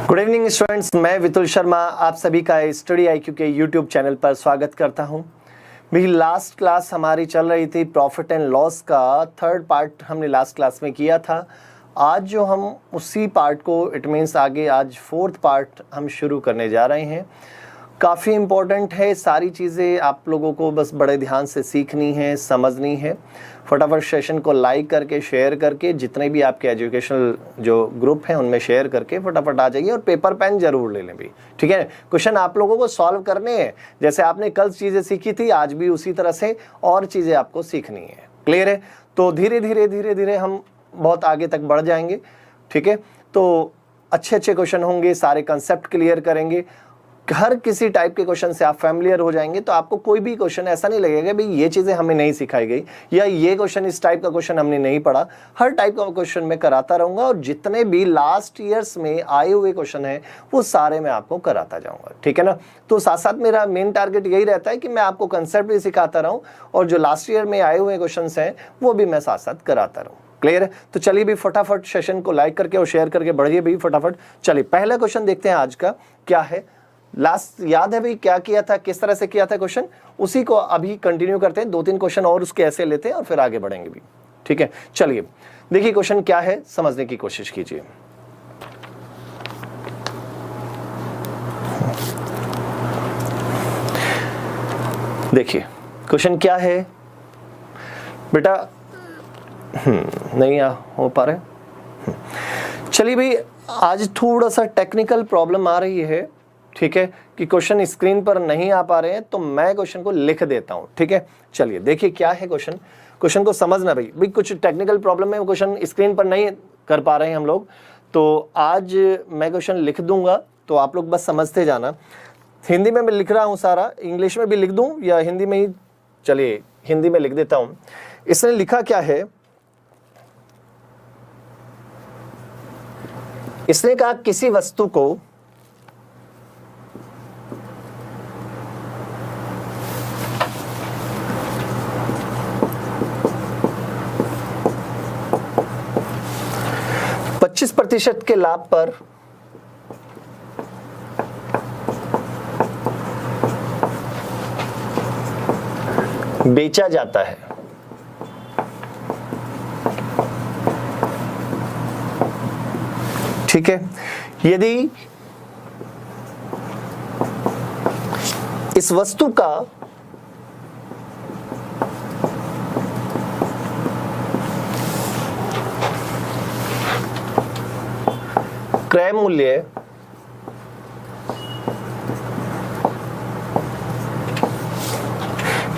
Good evening students, मैं वितुल शर्मा आप सभी का स्टडी आईक्यू के यूट्यूब चैनल पर स्वागत करता हूं। मेरी लास्ट क्लास हमारी चल रही थी प्रॉफिट एंड लॉस का थर्ड पार्ट हमने लास्ट क्लास में किया था। आज जो हम उसी पार्ट को इट मीन्स आगे आज फोर्थ पार्ट हम शुरू करने जा रहे हैं। काफ़ी इम्पोर्टेंट है, सारी चीज़ें आप लोगों को बस बड़े ध्यान से सीखनी है, समझनी है। फटाफट सेशन को लाइक करके शेयर करके जितने भी आपके एजुकेशनल जो ग्रुप हैं उनमें शेयर करके फटाफट आ जाइए और पेपर पेन जरूर ले लें भी, ठीक है। क्वेश्चन आप लोगों को सॉल्व करने हैं, जैसे आपने कल चीज़ें सीखी थी आज भी उसी तरह से और चीज़ें आपको सीखनी है। क्लियर है? तो धीरे धीरे हम बहुत आगे तक बढ़ जाएंगे, ठीक है। तो अच्छे अच्छे क्वेश्चन होंगे, सारे कंसेप्ट क्लियर करेंगे। हर किसी टाइप के क्वेश्चन से आप फैमिलियर हो जाएंगे तो आपको कोई भी क्वेश्चन ऐसा नहीं लगेगा भाई ये चीज़ें हमें नहीं सिखाई गई या ये क्वेश्चन इस टाइप का क्वेश्चन हमने नहीं पढ़ा। हर टाइप का क्वेश्चन मैं कराता रहूँगा और जितने भी लास्ट ईयर्स में आए हुए क्वेश्चन हैं वो सारे मैं आपको कराता जाऊँगा, ठीक है ना। तो साथ साथ मेरा मेन टारगेट यही रहता है कि मैं आपको कंसेप्ट भी सिखाता रहूँ और जो लास्ट ईयर में आए हुए क्वेश्चन हैं वो भी मैं साथ साथ कराता रहूँ। क्लियर है? तो चलिए भी फटाफट सेशन को लाइक करके और शेयर करके बढ़िए भी फटाफट। चलिए पहला क्वेश्चन देखते हैं आज का क्या है। लास्ट याद है भाई क्या किया था, किस तरह से किया था क्वेश्चन, उसी को अभी कंटिन्यू करते हैं। 2-3 क्वेश्चन और उसके ऐसे लेते हैं और फिर आगे बढ़ेंगे भी, ठीक है। चलिए देखिए क्वेश्चन क्या है, समझने की कोशिश कीजिए। देखिए क्वेश्चन क्या है बेटा, नहीं हो पा रहे। चलिए भाई आज थोड़ा सा टेक्निकल प्रॉब्लम आ रही है, ठीक है, कि क्वेश्चन स्क्रीन पर नहीं आ पा रहे हैं तो मैं क्वेश्चन को लिख देता हूं, ठीक है। चलिए देखिए क्या है क्वेश्चन, क्वेश्चन को समझना भाई कुछ टेक्निकल प्रॉब्लम है, क्वेश्चन स्क्रीन पर नहीं कर पा रहे हैं हम लोग, तो आज मैं क्वेश्चन लिख दूंगा तो आप लोग बस समझते जाना। हिंदी में मैं लिख रहा हूं सारा, इंग्लिश में भी लिख दूं या हिंदी में ही, चलिए हिंदी में लिख देता हूं। इसने लिखा क्या है, इसने कहा किसी वस्तु को %25 के लाभ पर बेचा जाता है। ठीक है, यदि इस वस्तु का क्रय मूल्य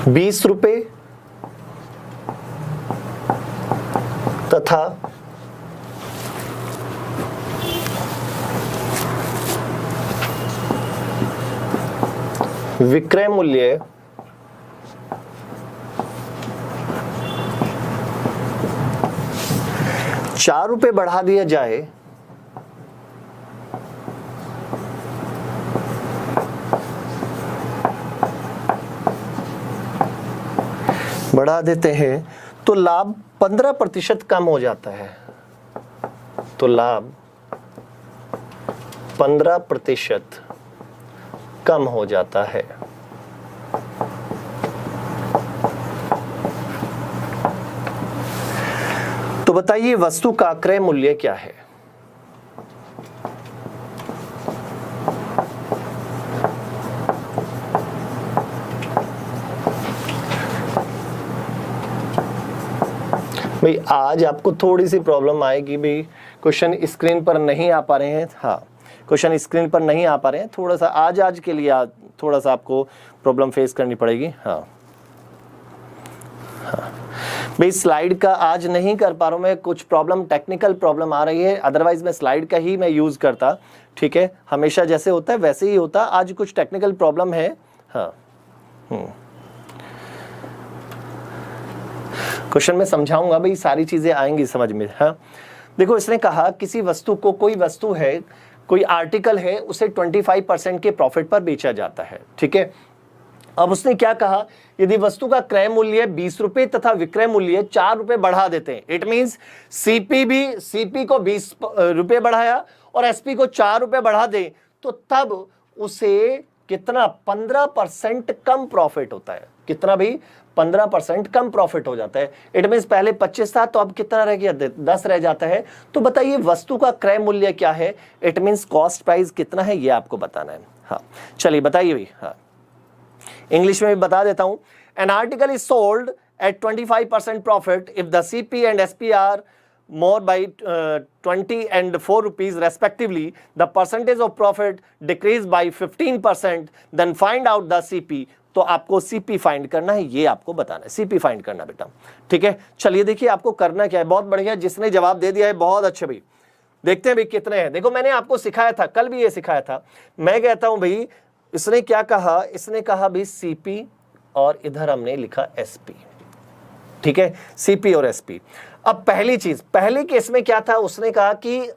₹20 तथा विक्रय मूल्य ₹4 बढ़ा दिया जाए बढ़ा देते हैं तो लाभ 15% कम हो जाता है। तो लाभ 15% कम हो जाता है। तो बताइए वस्तु का क्रय मूल्य क्या है। भाई आज आपको थोड़ी सी प्रॉब्लम आएगी भाई, क्वेश्चन स्क्रीन पर नहीं आ पा रहे हैं। हाँ, क्वेश्चन स्क्रीन पर नहीं आ पा रहे हैं, थोड़ा सा आज के लिए थोड़ा सा आपको प्रॉब्लम फेस करनी पड़ेगी। हाँ भाई स्लाइड का आज नहीं कर पा रहा हूँ मैं, कुछ प्रॉब्लम टेक्निकल प्रॉब्लम आ रही है, अदरवाइज मैं स्लाइड का ही मैं यूज़ करता, ठीक है। हमेशा जैसे होता है वैसे ही होता, आज कुछ टेक्निकल प्रॉब्लम है। हाँ क्वेश्चन में समझाऊंगा भाई, सारी चीजें आएंगी समझ में। हाँ देखो इसने कहा किसी वस्तु को, कोई वस्तु है, कोई आर्टिकल है, उसे 25% के प्रॉफिट पर बेचा जाता है, ठीक है। अब उसने क्या कहा, यदि वस्तु का क्रय मूल्य 20 रुपए तथा विक्रय मूल्य 4 रुपए बढ़ा देते हैं, इट मींस सीपी को 20 रुपए बढ़ाया और एसपी को 4 रुपए बढ़ा दे, तो तब उसे कितना 15% कम प्रॉफिट होता है। कितना भाई? 15% कम प्रॉफिट हो जाता है। इट मींस पहले 25 था तो अब कितना रह गया? 10 रह जाता है। तो बताइए वस्तु का क्रय मूल्य क्या है? इट मींस कॉस्ट प्राइस कितना है, ये आपको बताना है। हाँ चलिए बताइए भाई। हाँ इंग्लिश में भी बता देता हूं। An article is sold eight 25% profit if the CP and SP are more by 20 and 4 rupees respectively, the percentage of profit decreased by 15%, then find out the CP। तो आपको CP फाइंड करना है, ये आपको बताना है, CP फाइंड करना बेटा, ठीक है। चलिए देखिए आपको करना क्या है, बहुत बढ़िया, जिसने जवाब दे दिया है बहुत अच्छे भाई। देखते हैं भाई कितने हैं। देखो मैंने आपको सिखाया था, कल भी ये सिखाया था। मैं कहता हूं भाई, इसने क्या कहा, इसने कहा भाई CP और इधर हमने लिखा SP, ठीक है, CP और SP। अब पहली चीज, पहले केस में क्या था, उसने कहा कि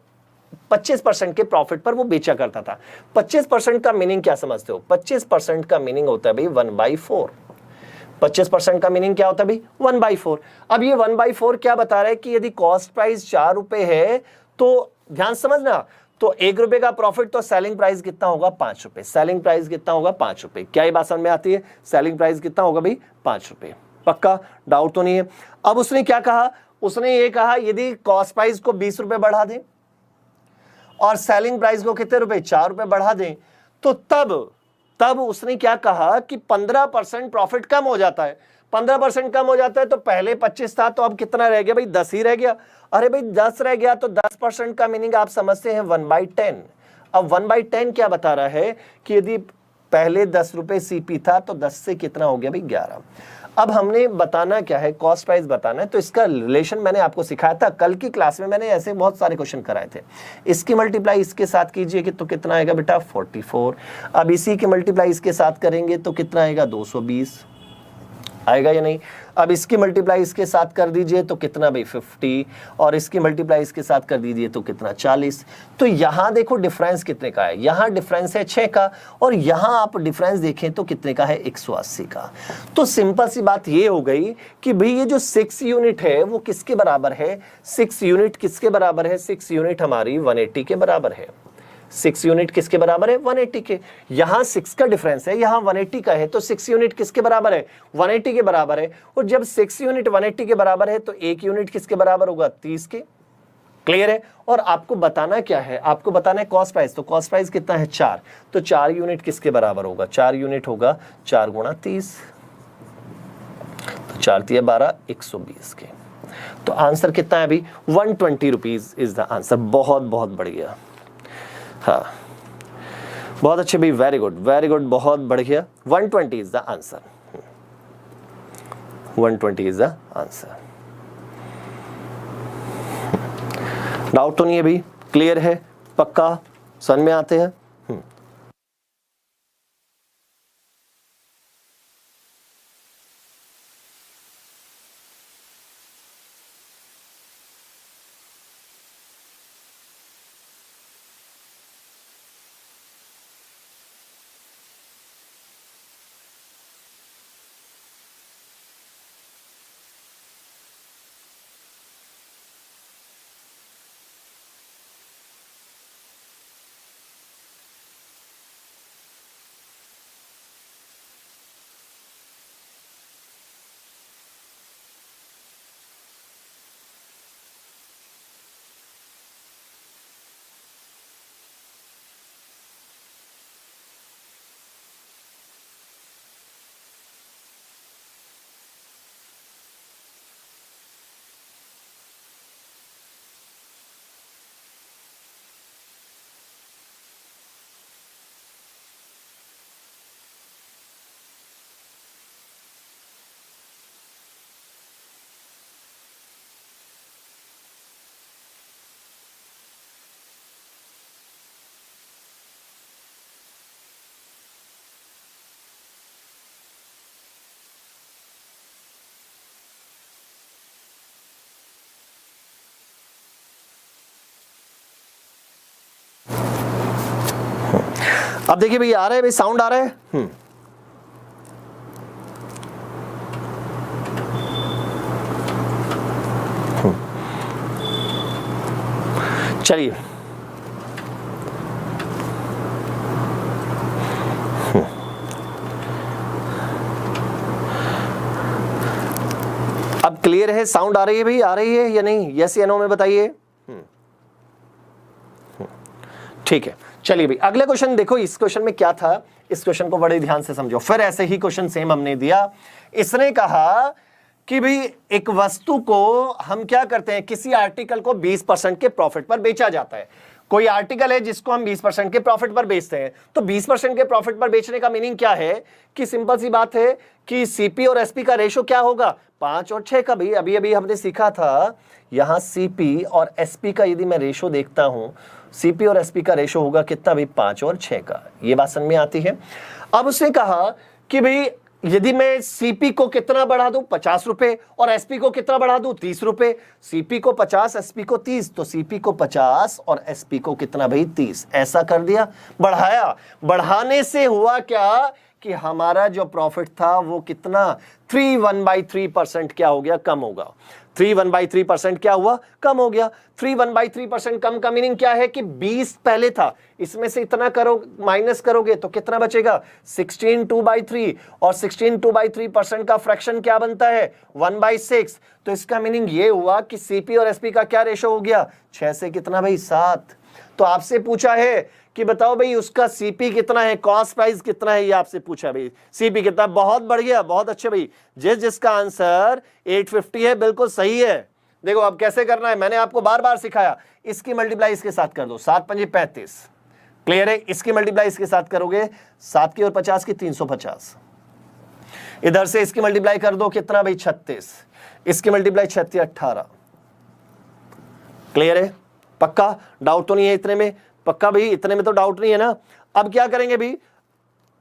25% के प्रॉफिट पर वो बेचा करता था। 25% का मीनिंग क्या समझते हो? 25% का मीनिंग होता है भाई 1/4। 25% का मीनिंग क्या होता है भाई? 1/4। अब ये 1/4 क्या बता रहा है कि यदि कॉस्ट प्राइस 4 रुपए है, तो ध्यान समझना, तो 1 रुपए का प्रॉफिट, तो सेलिंग प्राइस कितना होगा? 5 रुपए। सेलिंग प्राइस कितना होगा? 5 रुपए। क्या ये बात समझ में आती है? सेलिंग प्राइस कितना होगा भाई? 5 रुपए। पक्का? डाउट तो नहीं है। अब उसने क्या कहा, उसने ये कहा यदि कॉस्ट प्राइस को 20 रुपए बढ़ा दें और सेलिंग प्राइस को कितने रुपए? 4 रुपए बढ़ा दें, तो तब उसने क्या कहा कि 15% प्रॉफिट कम हो जाता है। 15% कम हो जाता है, तो पहले 25 था तो अब कितना रह गया भाई? 10 ही रह गया। अरे भाई 10 रह गया तो 10% का मीनिंग आप समझते हैं 1/10। अब 1/10 क्या बता रहा है कि यदि पहले 10 रुपए CP था तो 10 से कितना हो गया भाई? 11। अब हमने बताना क्या है? कॉस्ट प्राइस बताना है। तो इसका रिलेशन मैंने आपको सिखाया था कल की क्लास में, मैंने ऐसे बहुत सारे क्वेश्चन कराए थे। इसकी मल्टीप्लाई इसके साथ कीजिए कि तो कितना आएगा बेटा? 44। अब इसी की मल्टीप्लाई इसके साथ करेंगे तो कितना आएगा? 220 आएगा या नहीं? अब इसकी मल्टीप्लाई इसके साथ कर दीजिए तो कितना भाई? 50। और इसकी मल्टीप्लाई इसके साथ कर दीजिए तो कितना? 40। तो यहां देखो डिफरेंस कितने का है? यहां डिफरेंस है 6 का, और यहां आप डिफरेंस देखें तो कितने का है? 180 का। तो सिंपल सी बात ये हो गई कि भाई ये जो 6 यूनिट है वो किसके बराबर है? 6 यूनिट किसके बराबर है? 6 यूनिट हमारी 180 के बराबर है। 6 यूनिट किसके बराबर है? 180 के। यहां 6 का डिफरेंस है, यहां 180 का है, तो 6 यूनिट किसके बराबर है? 180 के बराबर है। और जब 6 यूनिट 180 के बराबर है तो 1 यूनिट किसके बराबर होगा? 30 के। क्लियर है? और आपको बताना क्या है? आपको बताना है कॉस्ट प्राइस। तो कॉस्ट प्राइस कितना है? 4। तो 4 यूनिट किसके बराबर होगा? 4 यूनिट होगा 4 गुणा 30, तो 4 × 12 120 के। तो आंसर कितना है अभी? 120 रुपीज इज द आंसर। बहुत बहुत बढ़िया, हाँ बहुत अच्छे भाई, वेरी गुड वेरी गुड, बहुत बढ़िया। 120 is the answer. 120 is the answer. Doubt तो नहीं है भाई? क्लियर है? पक्का समझ में आते हैं? अब देखिए भाई, आ रहा है भाई, साउंड आ रहा है? चलिए अब क्लियर है, साउंड आ रही है भाई, आ रही है या नहीं, यस या नो में बताइए। ठीक है, चलिए भाई अगले क्वेश्चन देखो। इस क्वेश्चन में क्या था, इस क्वेश्चन को बड़े ध्यान से समझो। फिर ऐसे ही क्वेश्चन सेम हमने दिया। इसने कहा कि भाई एक वस्तु को हम क्या करते हैं, किसी आर्टिकल को 20% के प्रॉफिट पर बेचा जाता है। कोई आर्टिकल है जिसको हम 20% के प्रॉफिट पर बेचते हैं, तो 20% के प्रॉफिट पर बेचने का मीनिंग क्या है कि सिंपल सी बात है कि सीपी और एसपी का रेशो क्या होगा, 5 और 6 का। भाई अभी अभी हमने सीखा था, यहां सीपी और एसपी का यदि मैं रेशो देखता हूं, सीपी और एसपी का रेशो होगा कितना भाई, 5 और 6 का। ये बात समझ में आती है। अब उसने कहा कि भाई यदि मैं सीपी को कितना बढ़ा दूं, 50 रुपए, और एसपी को कितना बढ़ा दूं, 30 रुपए। सीपी को 50, एसपी को 30, तो सीपी को 50 और एसपी को कितना भाई, 30। ऐसा कर दिया, बढ़ाया। बढ़ाने से हुआ क्या कि हमारा जो प्रॉफिट था वो कितना, 3/1/3% क्या हो गया, कम होगा। 3/1/3% क्या हुआ, कम हो गया। 3/1/3% कम का मीनिंग क्या है कि 20 पहले था, इसमें से इतना करो, माइनस करोगे तो कितना बचेगा, 16/2/3। और 16/2/3% का फ्रैक्शन क्या बनता है, 1/6। तो इसका मीनिंग ये हुआ कि सीपी और एसपी का क्या रेशो हो गया, 6 से कितना भाई, 7। तो आपसे पूछा है कि बताओ भाई उसका सीपी कितना है, कॉस्ट प्राइस कितना है, ये आपसे पूछा भाई। सीपी कितना, बहुत बढ़िया, बहुत अच्छे भाई। जिसका आंसर 850 है, बिल्कुल सही है। देखो अब कैसे करना है, मैंने आपको बार बार सिखाया। इसकी मल्टीप्लाई इसके साथ कर दो, 7 पंजे 35। क्लियर है, इसकी मल्टीप्लाई इसके साथ करोगे, 7 की और 50 की 350। इधर से इसकी मल्टीप्लाई कर दो, कितना भाई, 36। इसकी मल्टीप्लाई 36 18। क्लियर है, पक्का, डाउट तो नहीं है इतने में, पक्का भाई, इतने में तो डाउट नहीं है ना। अब क्या करेंगे भाई,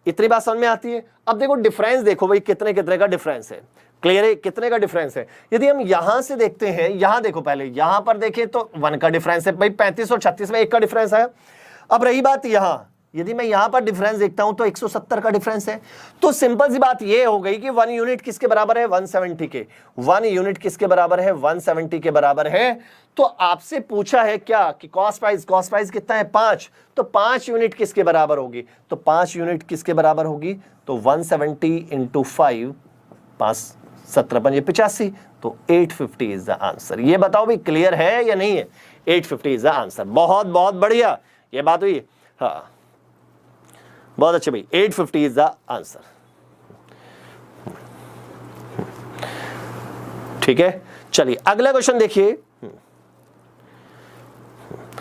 इतनी बात समझ में आती है। अब देखो डिफरेंस देखो भाई, कितने कितने का डिफरेंस है। क्लियर है, कितने का डिफरेंस है। यदि हम यहां से देखते हैं, यहां देखो, पहले यहां पर देखें तो 1 का डिफरेंस है भाई, 35 और 36 में 1 का डिफरेंस है। अब रही बात यहां, यदि मैं यहां पर डिफरेंस देखता हूं तो 170 का डिफरेंस है। तो सिंपल सी बात यह हो गई कि 1 यूनिट किसके बराबर है, 170 के। 1 यूनिट किसके बराबर है, 170 के बराबर है। तो आपसे पूछा है क्या कि कॉस्ट प्राइस कितना है, 5। तो 5 यूनिट किसके बराबर होगी, तो 5 यूनिट किसके बराबर होगी, तो 170 × 5, 5 17 पंजे 85। तो 850 इज द आंसर। ये बताओ भाई क्लियर है या नहीं है, 850 इज द आंसर। बहुत बहुत बढ़िया, ये बात हुई। हाँ बहुत अच्छे भाई, 850 इज द आंसर। ठीक है, चलिए अगला क्वेश्चन देखिए।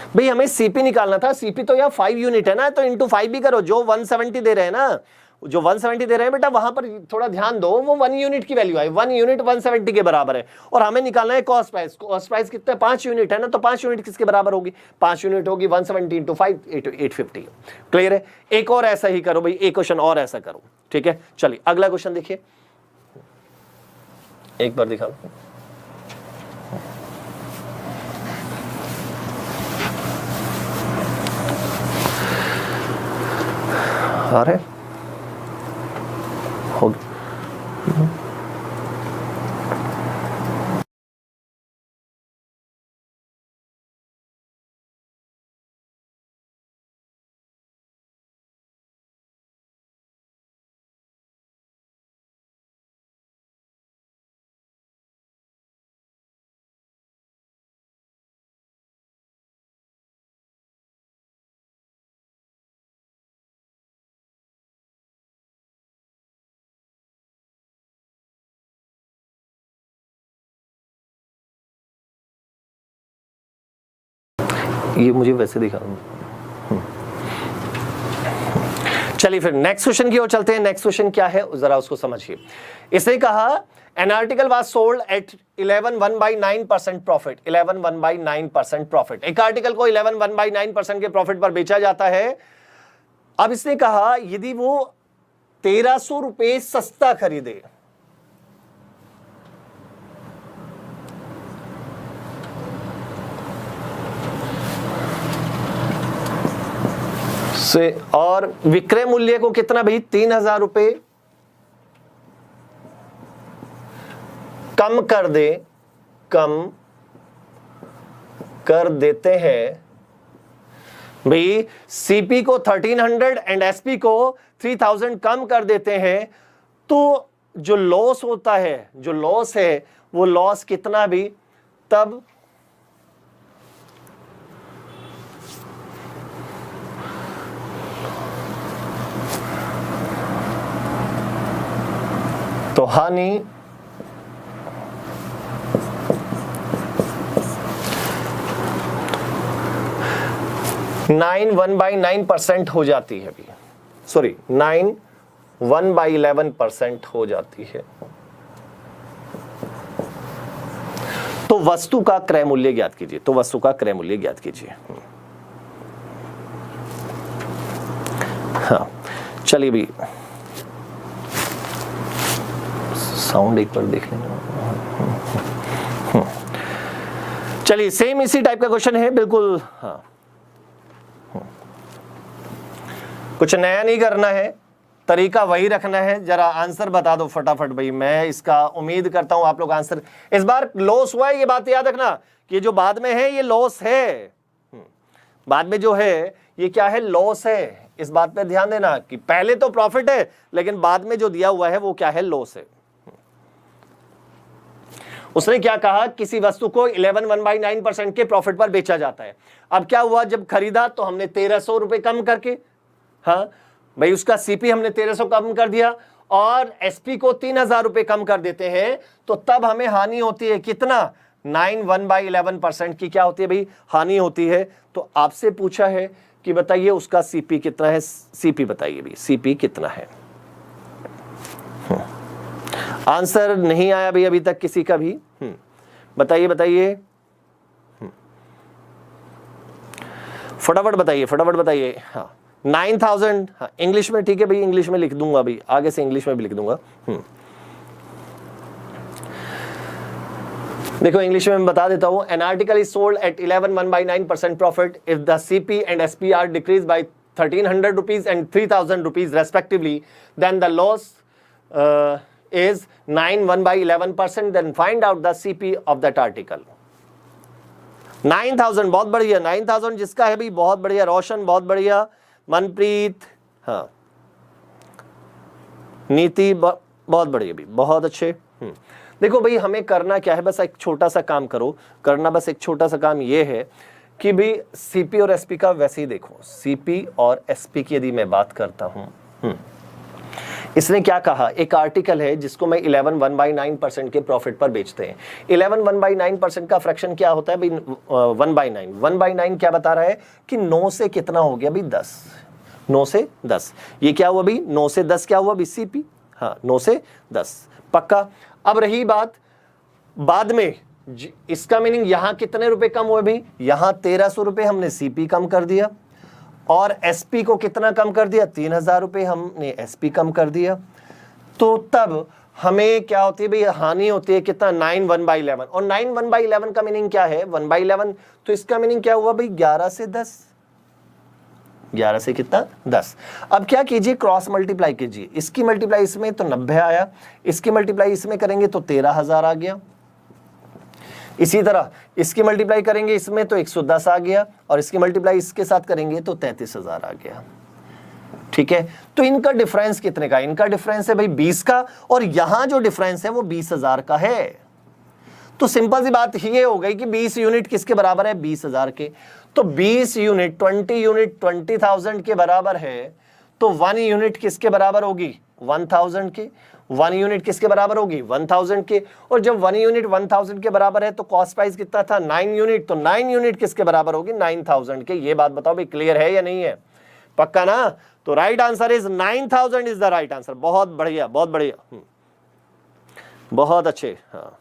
भाई हमें सीपी निकालना था, सीपी तो यहाँ 5 यूनिट है ना, तो इंटू 5 भी करो। जो 170 दे रहे हैं ना, जो 170 दे रहे हैं बेटा, वहां पर थोड़ा ध्यान दो, वो 1 यूनिट की वैल्यू आई, 1 यूनिट 170 के बराबर है। और हमें निकालना है कॉस्ट प्राइस। कॉस्ट प्राइस कितना है, 5 यूनिट है ना, तो 5 यूनिट किसके बराबर होगी, 5 यूनिट होगी 170 × 5, 850। क्लियर है। एक और ऐसा ही करो भाई, एक क्वेश्चन और ऐसा करो। ठीक है, चलिए अगला क्वेश्चन देखिए, एक बार दिखा। अरे हो ये मुझे वैसे दिखा। चलिए फिर नेक्स्ट क्वेश्चन की ओर चलते हैं। नेक्स्ट क्वेश्चन क्या है जरा उसको समझिए। इसने कहा an article was sold at 11/9% profit. 11/9% profit. एक आर्टिकल को 11/9% के प्रॉफिट पर बेचा जाता है। अब इसने कहा यदि वो 1300 रुपए सस्ता खरीदे, से और विक्रय मूल्य को कितना भाई, 3000 रुपए कम कर देते हैं भाई सीपी को 1300 एंड एसपी को 3000 कम कर देते हैं तो जो लॉस होता है, जो लॉस है वो लॉस कितना भी तब तो हानि 9 हो जाती है अभी, सॉरी 9 हो जाती है। तो वस्तु का क्रय मूल्य ज्ञात कीजिए, तो वस्तु का क्रय मूल्य ज्ञात कीजिए। हाँ चलिए भी साउंड एक बार देख लेंगे। चलिए सेम इसी टाइप का क्वेश्चन है बिल्कुल। हाँ कुछ नया नहीं करना है, तरीका वही रखना है। जरा आंसर बता दो फटाफट भाई, मैं इसका उम्मीद करता हूं आप लोग आंसर। इस बार लॉस हुआ है, ये बात याद रखना कि जो बाद में है ये लॉस है, बाद में जो है ये क्या है, लॉस है। इस बात पे ध्यान देना कि पहले तो प्रॉफिट है लेकिन बाद में जो दिया हुआ है वो क्या है, लॉस है। उसने क्या कहा, किसी वस्तु को 11/9% के प्रॉफिट पर बेचा जाता है। अब क्या हुआ, जब खरीदा तो हमने 1300 रुपए कम करके, हाँ भाई उसका सीपी हमने 1300 कम कर दिया और एसपी को 3000 रुपए कम कर देते हैं तो तब हमें हानि होती है कितना, 9/11% की क्या होती है भाई, हानि होती है। तो आपसे पूछा है कि बताइए उसका सीपी कितना है, सीपी बताइए भाई सीपी कितना है। आंसर नहीं आया भाई अभी तक किसी का भी, बताइए बताइए फटाफट बताइए, फटाफट बताइए। हाँ 9000, हाँ इंग्लिश में ठीक है भाई, इंग्लिश में लिख दूंगा भाई, आगे से इंग्लिश में भी लिख दूंगा। देखो इंग्लिश में मैं बता देता हूं, an article is sold at 11/9% profit if the CP and SP are decrease by 1300 rupees and 3000 rupees respectively, then the loss is 9/11%, then find out the CP of that article। 9000 बहुत बढ़िया, 9000 जिसका है भाई बहुत बढ़िया, रोशन बहुत बढ़िया, मनप्रीत, हाँ नीति बहुत बढ़िया भी, बहुत अच्छे। देखो भाई हमें करना क्या है, बस एक छोटा सा काम करो, करना बस एक छोटा सा काम ये है कि भाई सीपी और एसपी का वैसे ही देखो, सीपी और एसपी की यदि मैं बात करता हूं, इसने क्या कहा, एक आर्टिकल है जिसको मैं 11/9% के प्रॉफिट पर बेचते हैं। 11/9% का फ्रैक्शन क्या होता है भाई, 1/9। 1/9 क्या बता रहा है कि 9 से कितना हो गया भाई, 10। 9 से 10 ये क्या हुआ भाई, 9 से 10 क्या हुआ भाई, सीपी। हाँ 9 से 10 पक्का। अब रही बात बाद में, इसका मीनिंग यहां कितने रुपए कम हुए भाई, यहां 1300 रुपए हमने सीपी कम कर दिया और एसपी को कितना कम कर दिया, 3000 रुपए हमने एसपी कम कर दिया। तो तब हमें क्या होती है भाई, हानि होती है कितना, 9/1/11। और 9/1/11 का मीनिंग क्या है, 1/11, तो इसका मीनिंग क्या हुआ भाई, 11 से 10। 11 से कितना, 10। अब क्या कीजिए, क्रॉस मल्टीप्लाई कीजिए, इसकी मल्टीप्लाई इसमें तो 90 आया, इसकी मल्टीप्लाई इसमें करेंगे तो 13000 आ गया। इसी तरह इसकी मल्टीप्लाई करेंगे इसमें तो 110 आ गया और इसकी मल्टीप्लाई इसके साथ करेंगे तो 33000 आ गया। ठीक है, तो इनका डिफरेंस कितने का, इनका डिफरेंस है भाई 20 का और यहां जो डिफरेंस है वो 20000 का है। तो सिंपल सी बात ये हो गई कि 20 यूनिट किसके बराबर है, 20000 के। तो 20 यूनिट 20 यूनिट 20,000 के बराबर है, तो 1 यूनिट किसके बराबर होगी, 1000 के। 1 यूनिट किसके बराबर होगी, 1000 के। और जब 1 यूनिट 1000 के बराबर है तो कॉस्ट प्राइस कितना था, 9 यूनिट, तो 9 यूनिट किसके बराबर होगी, 9000 के। ये बात बताओ भाई क्लियर है या नहीं है, पक्का ना। तो right answer is 9000 is the right answer. बहुत बढ़िया, बहुत बढ़िया, बहुत अच्छे। हाँ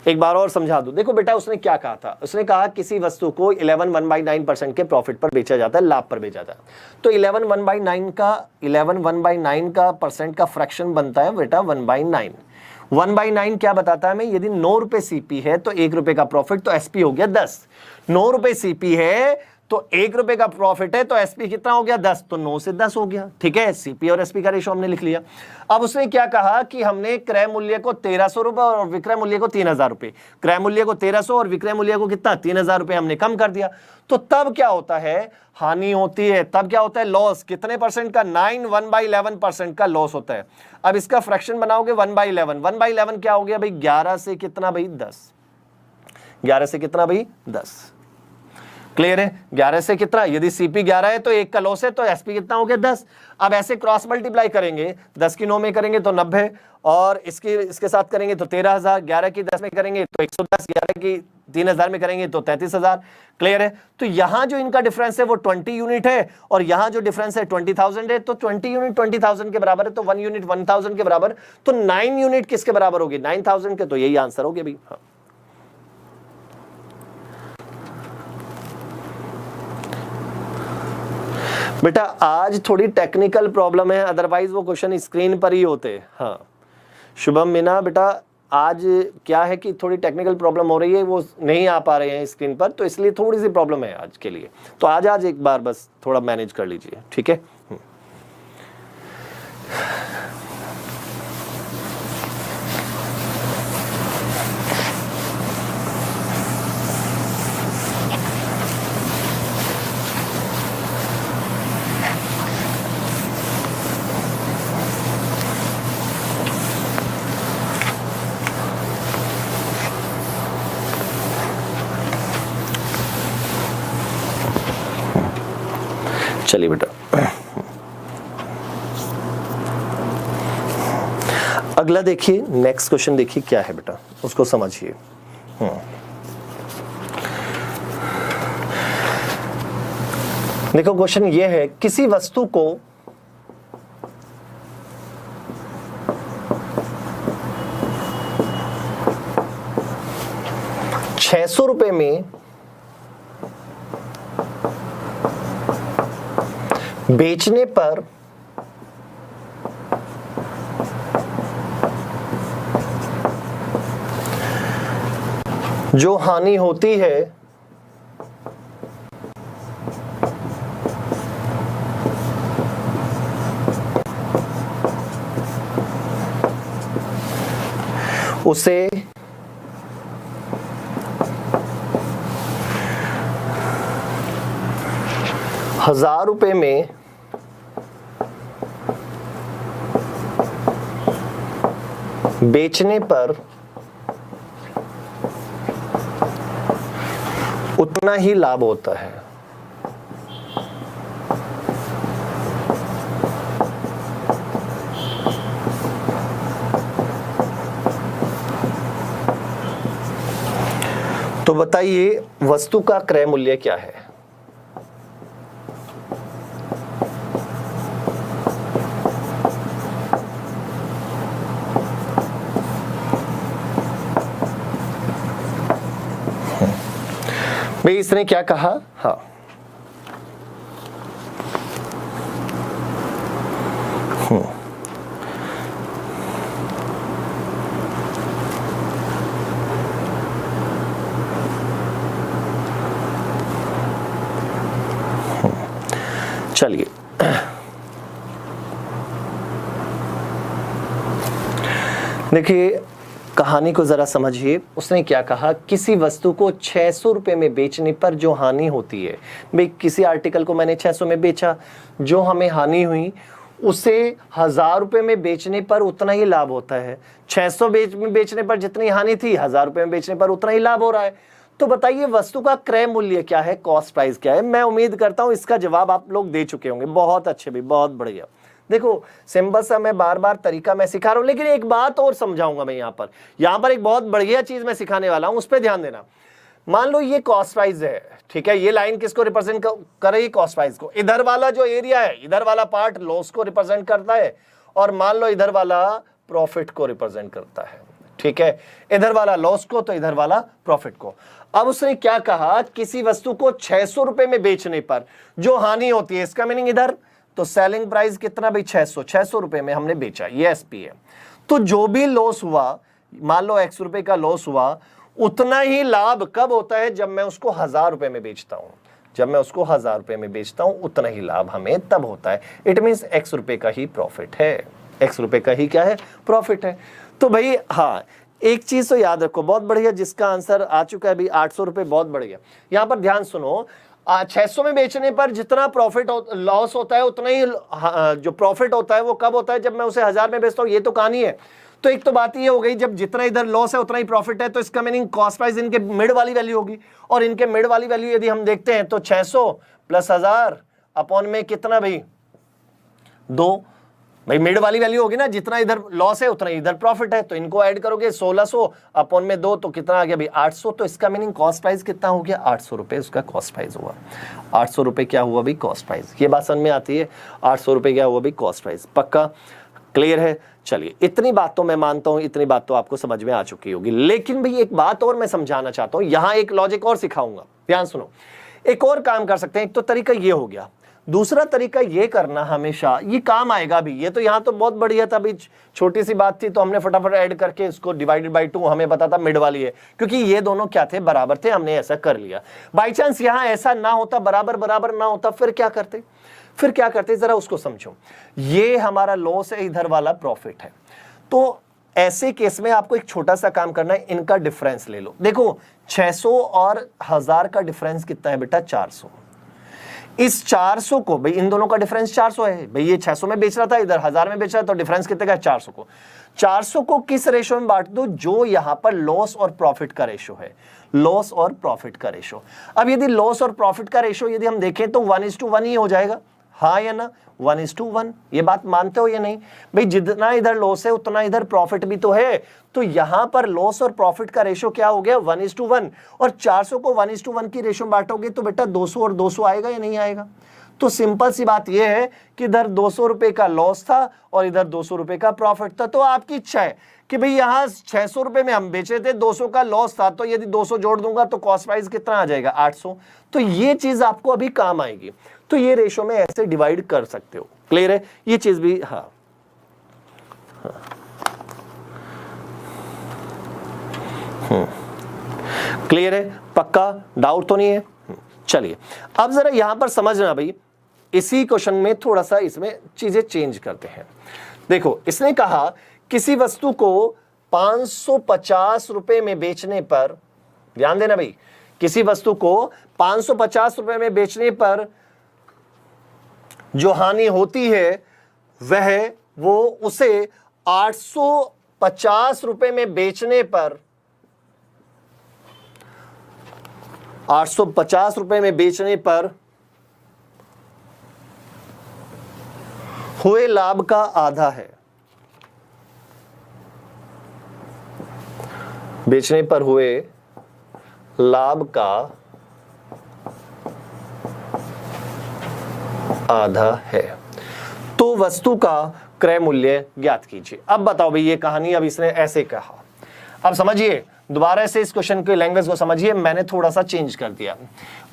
एक बार और समझा दूं, देखो बेटा उसने क्या कहा था, उसने कहा किसी वस्तु को 11/1/9% के प्रॉफिट पर बेचा जाता है, लाभ पर बेचा जाता है। तो 11/1/9 का परसेंट का फ्रैक्शन बनता है बेटा 1/9। 1/9 क्या बताता है हमें, यदि 9 रुपए सीपी है तो 1 रुपए का प्रॉफिट, तो एसपी हो गया 10। 9 रुपए सीपी है तो 1 रुपए का प्रॉफिट है तो एसपी कितना हो गया 10, तो 9 से 10 हो गया। ठीक है, सीपी और एसपी का रेशो हमने लिख लिया। अब उसने क्या कहा कि हमने क्रय मूल्य को 1300 रुपए और विक्रय मूल्य को 3000 रुपए, क्रय मूल्य को 1300 और विक्रय मूल्य को कितना 3000 रुपए हमने कम कर दिया। तो तब क्या होता है, हानि होती है, तब क्या होता है लॉस, कितने परसेंट का 9 1/11% का लॉस होता है। अब इसका फ्रैक्शन बनाओगे 1/11, 1/11 क्या हो गया भाई 11 से कितना भाई 10, 11 से कितना भाई 10। क्लियर है, 11 से कितना, यदि सीपी 11 है तो 1 का लॉस है तो एसपी कितना हो गया 10। अब ऐसे क्रॉस मल्टीप्लाई करेंगे, 10 की 9 में करेंगे तो 90 और इसके साथ करेंगे तो 13,000, 11 की 10 में करेंगे तो 110, 11 की 3000 में करेंगे तो 33,000। क्लियर है, तो यहां जो इनका डिफरेंस है वो 20 यूनिट है और यहां जो डिफरेंस है 20,000 है। तो 20 यूनिट 20,000 के बराबर है तो 1 यूनिट 1,000 के बराबर, तो 9 यूनिट किसके बराबर होगी 9,000 के, तो यही आंसर हो गया भाई। हाँ। बेटा आज थोड़ी टेक्निकल प्रॉब्लम है, अदरवाइज वो क्वेश्चन स्क्रीन पर ही होते। हाँ शुभम मीना, बेटा आज क्या है कि थोड़ी टेक्निकल प्रॉब्लम हो रही है, वो नहीं आ पा रहे हैं स्क्रीन पर, तो इसलिए थोड़ी सी प्रॉब्लम है आज के लिए। तो आज एक बार बस थोड़ा मैनेज कर लीजिए, ठीक है। चलिए बेटा, अगला देखिए, नेक्स्ट क्वेश्चन देखिए क्या है बेटा, उसको समझिए। देखो क्वेश्चन ये है, किसी वस्तु को ₹600 में बेचने पर जो हानि होती है उसे ₹1000 में बेचने पर उतना ही लाभ होता है। तो बताइए वस्तु का क्रय मूल्य क्या है। भाई इसने क्या कहा, हाँ चलिए देखिए कहानी को जरा समझिए। उसने क्या कहा, किसी वस्तु को ₹600 में बेचने पर जो हानि होती है, भाई किसी आर्टिकल को मैंने 600 में बेचा, जो हमें हानि हुई उसे ₹1000 में बेचने पर उतना ही लाभ होता है। 600 में बेचने पर जितनी हानि थी, ₹1000 में बेचने पर उतना ही लाभ हो रहा है। तो बताइए वस्तु का क्रय मूल्य क्या है, कॉस्ट प्राइस क्या है। मैं उम्मीद करता हूं इसका जवाब आप लोग दे चुके होंगे। बहुत अच्छे भी, बहुत बढ़िया। देखो सिंपल सा मैं बार बार तरीका मैं सिखा रहा हूं, लेकिन एक बात और समझाऊंगा मैं यहाँ पर एक बहुत बढ़िया चीज मैं सिखाने वाला हूं, उस पर ध्यान देना। मान लो ये कॉस्ट प्राइस है, ठीक है, ये लाइन किसको रिप्रेजेंट कर रही है, कॉस्ट प्राइस को। इधर वाला जो एरिया है, इधर वाला पार्ट लॉस को रिप्रेजेंट करता है, और मान लो इधर वाला प्रॉफिट को रिप्रेजेंट करता है, ठीक है, इधर वाला लॉस को तो इधर वाला प्रॉफिट को। अब उसने क्या कहा, किसी वस्तु को ₹600 में बेचने पर जो हानि होती है, इसका मीनिंग इधर तो सेलिंग प्राइस कितना भाई 600 में हमने बेचा, ये एसपी है। तो जो भी लॉस हुआ, मान लो X रुपए का लॉस हुआ, उतना ही लाभ कब होता है, जब मैं उसको ₹1000 में बेचता हूं। जब मैं उसको 1000 रुपए में बेचता हूं उतना ही लाभ हमें तब होता है। इट मीन्स x रुपए का ही प्रॉफिट है, x रुपए का ही क्या है, प्रॉफिट है। तो भाई हाँ, एक चीज तो याद रखो, बहुत बढ़िया, जिसका आंसर आ चुका है भाई 800 रुपए, बहुत बढ़िया। यहां पर ध्यान सुनो, 600 में बेचने पर जितना प्रॉफिट लॉस होता है उतना ही जो प्रॉफिट होता है वो कब होता है, जब मैं उसे 1000 में बेचता हूं। ये तो कहानी है। तो एक तो बात ये हो गई, जब जितना इधर लॉस है उतना ही प्रॉफिट है, तो इसका मीनिंग कॉस्ट प्राइस इनके मिड वाली वैल्यू होगी। और इनके मिड वाली वैल्यू यदि हम देखते हैं तो 600 प्लस 1000 अपॉन में कितना भाई, 2। भाई मिड वाली वैल्यू होगी ना, जितना इधर लॉस है उतना इधर प्रॉफिट है, तो इनको ऐड करोगे 1600 अपॉन में 2 तो कितना आ गया भाई 800। तो इसका मीनिंग कॉस्ट प्राइस कितना हो गया, 800 रुपए उसका कॉस्ट प्राइस हुआ। 800 रुपए क्या हुआ भाई, कॉस्ट प्राइस। ये बात समझ में आती है, 800 रुपए क्या हुआ भाई, कॉस्ट प्राइस। पक्का क्लियर है। चलिए, इतनी बात तो मैं मानता हूं, इतनी बात तो आपको समझ में आ चुकी होगी। लेकिन भाई एक बात और मैं समझाना चाहता हूं, यहां एक लॉजिक और सिखाऊंगा, ध्यान सुनो। एक और काम कर सकते हैं, एक तो तरीका ये हो गया, दूसरा तरीका ये करना, हमेशा ये काम आएगा भी। ये तो यहां तो बहुत बढ़िया था भाई, छोटी सी बात थी तो हमने फटाफट ऐड करके इसको डिवाइडेड बाय 2, हमें पता था मिड वाली है, क्योंकि ये दोनों क्या थे, बराबर थे, हमने ऐसा कर लिया। बाई चांस यहां ऐसा ना होता, बराबर बराबर ना होता, फिर क्या करते, फिर क्या करते, जरा उसको समझो। ये हमारा लॉस है, इधर वाला प्रॉफिट है। तो ऐसे केस में आपको एक छोटा सा काम करना है, इनका डिफरेंस ले लो। देखो 600 और 1000 का डिफरेंस कितना है बेटा, 400। इस 400 को, भाई इन दोनों का डिफरेंस 400 है, भाई ये 600 में बेच रहा था, इधर 1000 में बेच रहा था, तो डिफरेंस कितने का है, 400 को। 400 को किस रेशो में बांट दो, जो यहां पर लॉस और प्रॉफिट का रेशो है, लॉस और प्रॉफिट का रेशो। अब यदि लॉस और प्रॉफिट का रेशो यदि हम देखें तो 1:1 ही हो जाएगा, हाँ या ना, 1:1। ये बात मानते हो या नहीं भाई, जितना इधर लॉस है उतना इधर प्रॉफिट भी तो है, तो यहां पर लॉस और प्रॉफिट का रेशो क्या हो गया, 1:1। और 400 को 1:1 की रेशो में बांटोगे तो बेटा 200 और 200 आएगा या नहीं आएगा। तो सिंपल सी बात यह है कि इधर 200 रुपए का लॉस था और इधर 200 रुपए का प्रॉफिट था। तो आपकी इच्छा है कि भाई यहां 600 रुपए में हम बेचे थे, 200 का लॉस था, तो यदि 200 जोड़ दूंगा तो कॉस्ट प्राइस कितना आ जाएगा, 800। तो ये चीज आपको अभी काम आएगी। तो ये रेशो में ऐसे डिवाइड कर सकते हो, क्लियर है ये चीज भी। हाँ, क्लियर है, पक्का, डाउट तो नहीं है। चलिए अब जरा यहां पर समझना भाई, इसी क्वेश्चन में थोड़ा सा इसमें चीजें चेंज करते हैं। देखो इसने कहा किसी वस्तु को 550 रुपए में बेचने पर, ध्यान देना भाई, किसी वस्तु को 550 रुपए में बेचने पर जो हानि होती है वह वो उसे 850 रुपए में बेचने पर, 850 रुपए में बेचने पर हुए लाभ का आधा है। बेचने पर हुए लाभ का आधा है, तो वस्तु का क्रय मूल्य ज्ञात कीजिए। अब बताओ भाई, ये कहानी अब इसने ऐसे कहा, अब समझिए दोबारा से इस क्वेश्चन के लैंग्वेज को समझिए, मैंने थोड़ा सा चेंज कर दिया।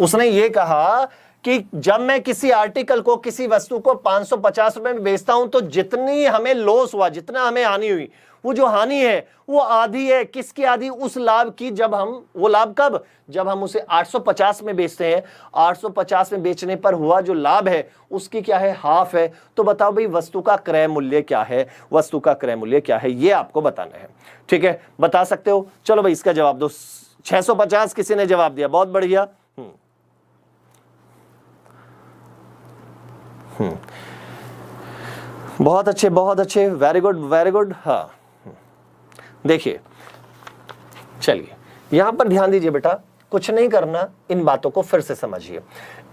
उसने ये कहा कि जब मैं किसी आर्टिकल को, किसी वस्तु को 550 रुपए में बेचता हूं तो जितनी हमें लॉस हुआ, जितना हमें हानि हुई, वो जो हानि है वो आधी है। किसकी आधी, उस लाभ की, जब हम, वो लाभ कब, जब हम उसे 850 में बेचते हैं, 850 में बेचने पर हुआ जो लाभ है उसकी क्या है, हाफ है। तो बताओ भाई वस्तु का क्रय मूल्य क्या है, वस्तु का क्रय मूल्य क्या है, ये आपको बताना है। ठीक है, बता सकते हो। चलो भाई इसका जवाब दो। 650 किसी ने जवाब दिया, बहुत बढ़िया। बहुत अच्छे, बहुत अच्छे, वेरी गुड, वेरी गुड। हाँ देखिए, चलिए यहां पर ध्यान दीजिए बेटा, कुछ नहीं करना, इन बातों को फिर से समझिए।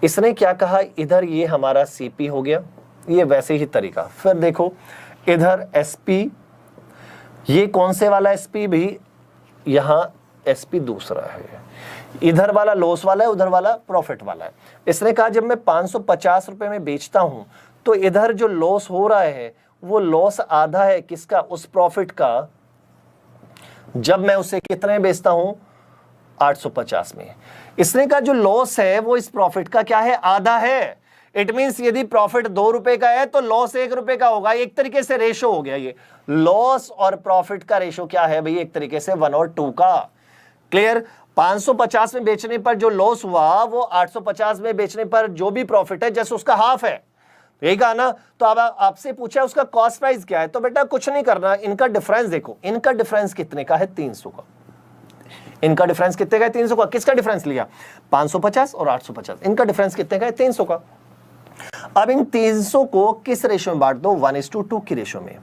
इसने क्या कहा, इधर ये हमारा सीपी हो गया, ये वैसे ही तरीका। फिर देखो इधर एसपी, ये कौन से वाला एसपी भी, यहां एसपी दूसरा है, इधर वाला लॉस वाला है, उधर वाला प्रॉफिट वाला है। इसने कहा जब मैं 550 रुपए में बेचता हूं तो इधर जो लॉस हो रहा है वो लॉस आधा है, किसका, उस प्रॉफिट का, जब मैं उसे कितने बेचता हूं, 850 में। इसने कहा जो लॉस है वो इस प्रॉफिट का क्या है, आधा है। इट मींस यदि प्रॉफिट 2 रुपए का है तो लॉस 1 रुपए का होगा। एक तरीके से रेशो हो गया, ये लॉस और प्रॉफिट का रेशो क्या है भाई, एक तरीके से 1 और 2 का। क्लियर। 550 में बेचने पर जो लॉस हुआ वो 850 में बेचने पर जो भी प्रॉफिट है जैसे उसका हाफ है, यही कहा ना। तो अब आपसे पूछा उसका कॉस्ट प्राइस क्या है, तो बेटा कुछ नहीं करना, इनका डिफरेंस देखो, इनका डिफरेंस कितने का है, 300 का। इनका डिफरेंस कितने का है, 300 का। किसका डिफरेंस लिया, 550 और 850, इनका डिफरेंस कितने का है, 300 का। अब इन 300 को किस रेशियो में बांट दो, 1:2 की रेशियो में,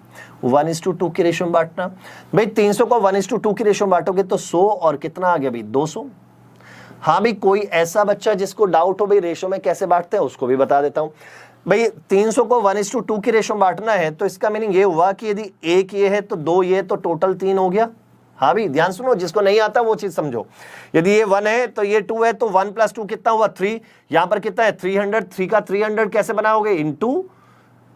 1:2 की रेशियो में बांटना। भाई 300 को 1:2 की रेशियो में बांटोगे तो 100 और कितना आ गया भाई, 200। हाँ भाई, कोई ऐसा बच्चा जिसको डाउट हो भाई रेशियो में कैसे बांटते हैं उसको भी बता देता हूं। भाई 300 को 1:2 की रेशियो में बांटना है तो इसका मीनिंग ये हुआ कि यदि एक ये है तो दो ये, तो टोटल 3 हो गया। हाँ भी ध्यान सुनो, जिसको नहीं आता वो चीज समझो। यदि ये 1 है तो ये 2 है, तो 1 + 2 कितना हुआ, 3। यहां पर कितना है, 300। 3 का 300 कैसे बनाओगे, इंटू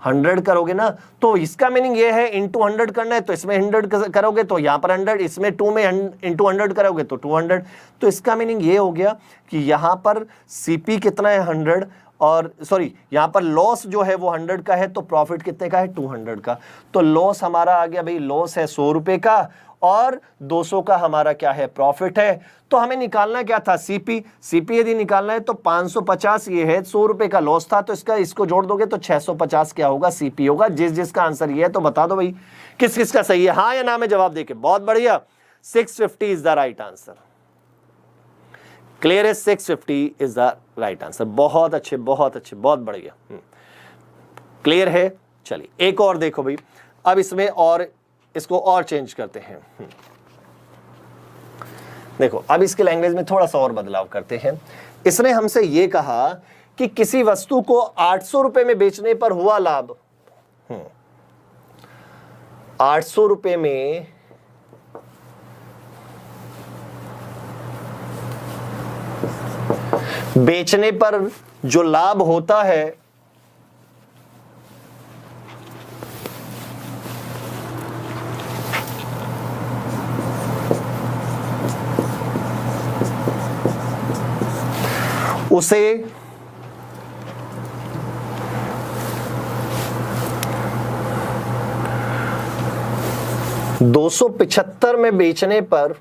100 करोगे ना। तो इसका मीनिंग ये है इंटू 100 करना है, तो इसमें 100 करोगे तो यहां पर 100, इसमें 2 में इंटू 100 करोगे तो 200। तो इसका मीनिंग ये हो गया कि यहां पर सीपी कितना है, 100, और सॉरी यहां पर लॉस जो है वो 100 का है, तो प्रॉफिट कितने का है, 200 का। तो लॉस हमारा आ गया भाई, लॉस है 100 रुपए का और 200 का हमारा क्या है, प्रॉफिट है। तो हमें निकालना क्या था, सीपी। सीपी यदि निकालना है तो 550 ये है, 100 रुपए का लॉस था, तो इसको जोड़ दोगे तो 650 क्या होगा, सीपी होगा। जिसका आंसर ये है तो बता दो भाई किस किस का सही है, हाँ या ना में जवाब देके। बहुत बढ़िया, 650 is the right answer. Clear है, 650 इज द राइट आंसर। बहुत अच्छे, बहुत अच्छे, बहुत बढ़िया, क्लियर है। चलिए एक और देखो भाई, अब इसमें और इसको और चेंज करते हैं। देखो अब इसके लैंग्वेज में थोड़ा सा और बदलाव करते हैं। इसने हमसे ये कहा कि किसी वस्तु को 800 रुपए में बेचने पर हुआ लाभ, 800 रुपए में बेचने पर जो लाभ होता है उसे 275 में बेचने पर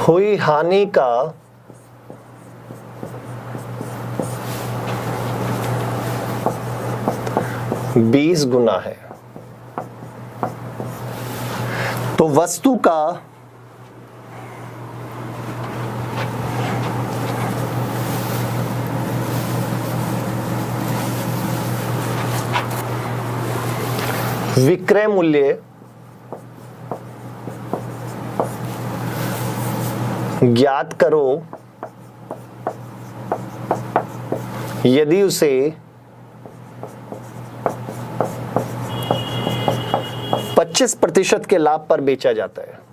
हुई हानि का 20 गुना है। तो वस्तु का विक्रय मूल्य ज्ञात करो यदि उसे 25% के लाभ पर बेचा जाता है।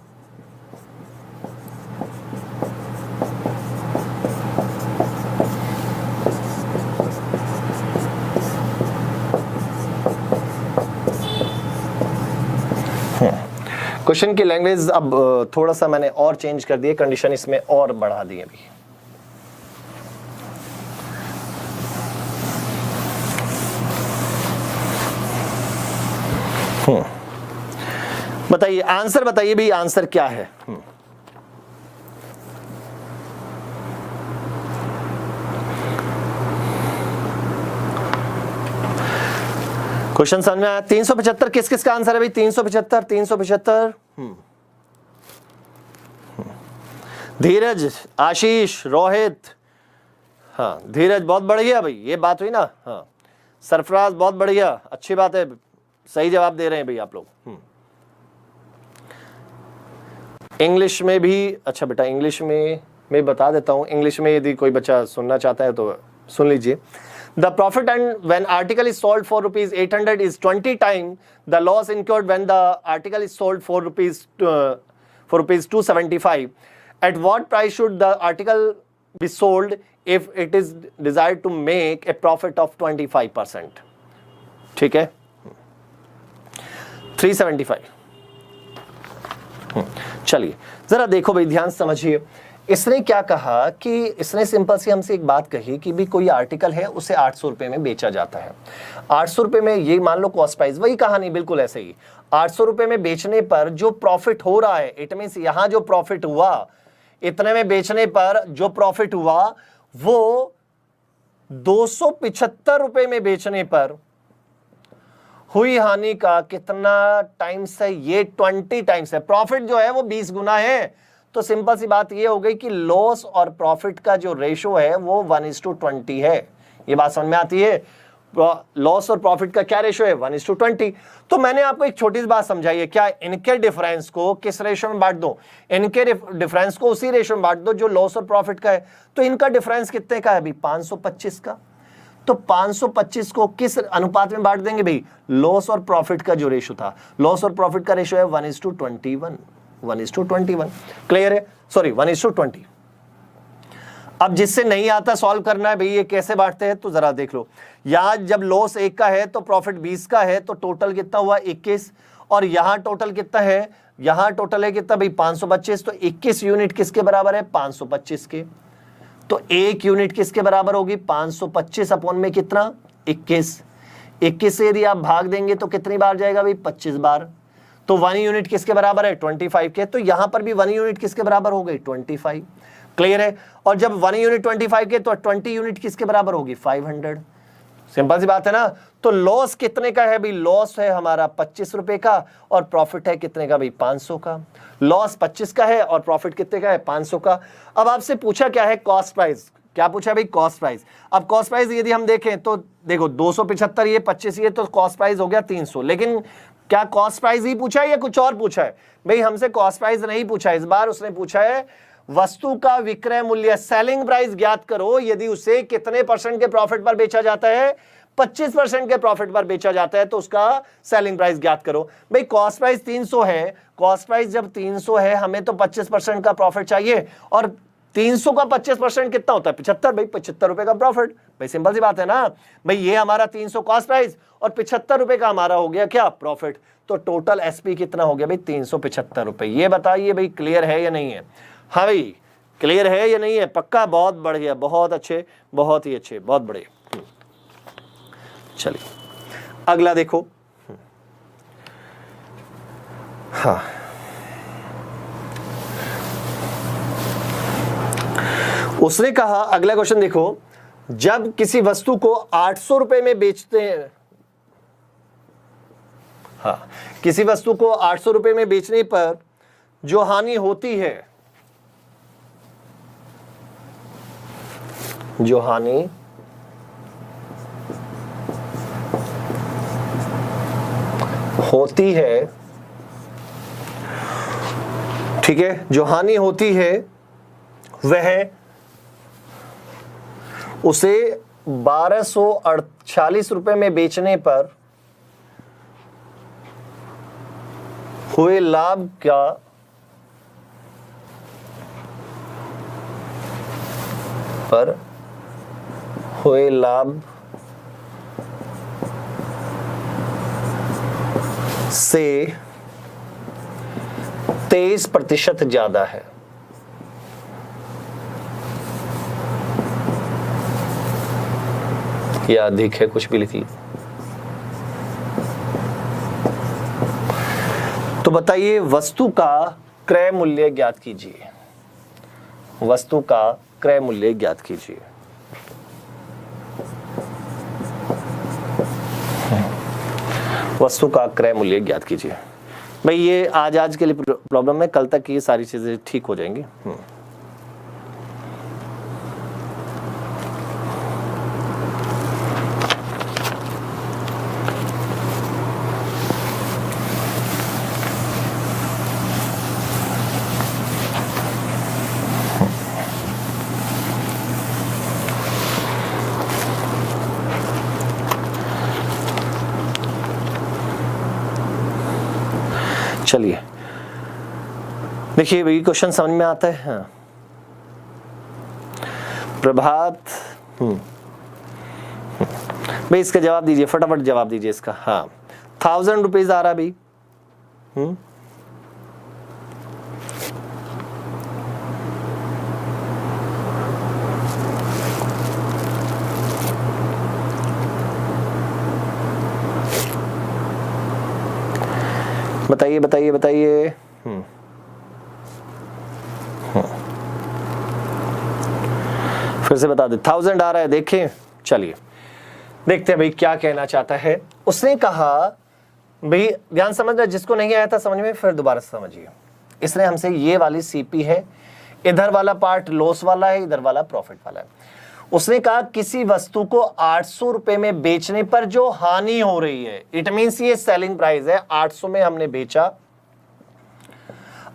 क्वेश्चन की लैंग्वेज अब थोड़ा सा मैंने और चेंज कर दिए, कंडीशन इसमें और बढ़ा दी अभी। बताइए आंसर, बताइए भाई आंसर क्या है। क्वेश्चन समझ में आया। 375 किस किस का आंसर है भाई, 375, 375। धीरज, आशीष, रोहित, हाँ धीरज बहुत बढ़िया भाई, ये बात हुई ना। हाँ सरफराज बहुत बढ़िया, अच्छी बात है, सही जवाब दे रहे हैं भाई आप लोग। इंग्लिश में भी, अच्छा बेटा इंग्लिश में मैं बता देता हूं, इंग्लिश में यदि कोई बच्चा सुनना चाहता है तो सुन लीजिए। The profit and when article is sold for rupees 800 is 20 times the loss incurred when the article is sold for rupees 275. At what price should the article be sold if it is desired to make a profit of 25%? ठीक है, 375। चलिए जरा देखो भाई, ध्यान समझिए। इसने क्या कहा कि इसने सिंपल सी हमसे एक बात कही कि भी कोई आर्टिकल है उसे 800 रुपए में बेचा जाता है। 800 रुपए में, ये मान लो कॉस्ट प्राइस, वही कहानी बिल्कुल ऐसे ही। 800 रुपए में बेचने पर जो प्रॉफिट हो रहा है, इट मींस यहां जो प्रॉफिट हुआ, इतने में बेचने पर जो प्रॉफिट हुआ वो 275 रुपए में बेचने पर हुई हानि का कितना टाइम्स है? ये 20 टाइम्स है। प्रॉफिट जो है वो 20 गुना है। तो सिंपल सी बात ये हो गई कि लॉस और प्रॉफिट का जो रेशो है वो 1:20 है। ये बात समझ में आती है? लॉस और प्रॉफिट का क्या रेशो है? 1:20। तो मैंने आपको एक छोटी सी बात समझाई है, क्या इनके डिफरेंस को किस रेशो में बांट दो? इनके डिफरेंस को उसी रेशो में बांट दो जो लॉस और प्रॉफिट का है। तो इनका डिफरेंस कितने का है अभी? 525 का। तो 525 को किस अनुपात में बांट देंगे भाई? लॉस और प्रॉफिट का जो रेशो था, लॉस और प्रॉफिट का रेशो है 1:21। 1:21 क्लियर है? सॉरी 1:20। अब जिससे नहीं आता सॉल्व करना है भाई ये कैसे बांटते हैं, तो जरा देख लो। यहां जब लॉस 1 का है तो प्रॉफिट 20 का है, तो टोटल कितना हुआ? 21। और यहां टोटल कितना है? यहां टोटल है कितना भाई? 525। तो 21 यूनिट किसके बराबर है? 525 के। तो 1 यूनिट किसके बराबर होगी? 525 अपॉन में कितना? 21। 21 से यदि आप भाग देंगे तो कितनी बार जाएगा भाई? 25 बार। तो 1 यूनिट किसके बराबर है? 25 के। तो यहां पर भी 1 यूनिट किसके बराबर हो गई? 25। क्लियर है? और जब 1 यूनिट 25 के, तो 20 यूनिट किसके बराबर होगी? 500। सिंपल सी बात है ना। तो लॉस कितने का है भाई? लॉस है हमारा 25 रुपए का, और प्रॉफिट है कितने का भाई? 500 का। लॉस 25 का है और प्रॉफिट कितने का है? 500 का। अब आपसे पूछा क्या है? Cost price. क्या पूछा भाई? Cost price. अब कॉस्ट प्राइस यदि हम देखें तो देखो 275 ये 25 ये, तो कॉस्ट प्राइस हो गया 300। लेकिन क्या कॉस्ट प्राइस ही पूछा है या कुछ और पूछा है? भाई हमसे कॉस्ट प्राइस नहीं पूछा है, इस बार उसने पूछा है वस्तु का विक्रय मूल्य, सेलिंग प्राइस ज्ञात करो यदि उसे कितने % के प्रॉफिट पर बेचा जाता है? 25% के प्रॉफिट पर बेचा जाता है, तो उसका सेलिंग प्राइस ज्ञात करो। भाई कॉस्ट प्राइस 300 है, कॉस्ट प्राइस जब 300 है हमें तो 25% का प्रॉफिट चाहिए, और 300 का 25% कितना होता है? 75। भाई 75 रुपए का प्रॉफिट। भाई सिंपल सी बात है ना। भाई ये हमारा 300 कॉस्ट प्राइस और 75 रुपए का हमारा हो गया क्या? प्रॉफिट। तो टोटल एसपी कितना हो गया भाई? 375 रुपए। ये बताइए भाई क्लियर है या नहीं है? हाँ भाई क्लियर है या नहीं है? पक्का? बहुत बढ़िया, बहुत अच्छे, बहुत ही अच्छे, बहुत बढ़िया। चलिए अगला देखो। हाँ उसने कहा, अगला क्वेश्चन देखो, जब किसी वस्तु को 800 रुपए में बेचते हैं, हाँ किसी वस्तु को 800 रुपए में बेचने पर जो हानि होती है, जो हानि होती है, ठीक है, जो हानि होती है वह उसे 1248 रुपए में बेचने पर हुए लाभ का हुए लाभ से 23% ज्यादा है। या अधिक है, कुछ भी लिखिए। तो बताइए वस्तु का क्रय मूल्य ज्ञात कीजिए। वस्तु का क्रय मूल्य ज्ञात कीजिए। वस्तु का क्रय मूल्य ज्ञात कीजिए। भाई ये आज के लिए प्रॉब्लम है, कल तक ये सारी चीजें ठीक हो जाएंगी। चलिए देखिए भाई क्वेश्चन समझ में आता है। हाँ प्रभात, भाई इसका जवाब दीजिए, फटाफट जवाब दीजिए इसका। हाँ 1000 रुपीज आ रहा भाई। बताइए बताइए बताइए। फिर से बता दे, 1000 आ रहा है, देखें। चलिए देखते हैं भाई क्या कहना चाहता है। उसने कहा भाई ध्यान समझना, जिसको नहीं आया था समझ में फिर दोबारा समझिए। इसने हमसे ये वाली सीपी है, इधर वाला पार्ट लॉस वाला है, इधर वाला प्रॉफिट वाला है। उसने कहा किसी वस्तु को 800 रुपए में बेचने पर जो हानि हो रही है, इट मींस ये सेलिंग प्राइस है, 800 में हमने बेचा,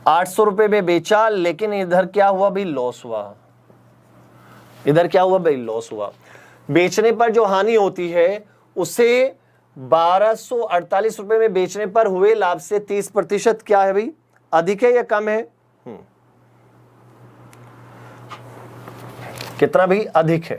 800 रुपए में बेचा, लेकिन इधर क्या हुआ भाई, लॉस हुआ। इधर क्या हुआ भाई, लॉस हुआ। बेचने पर जो हानि होती है उसे 1248 रुपए में बेचने पर हुए लाभ से 30% क्या है भाई, अधिक है या कम है? कितना भी अधिक है?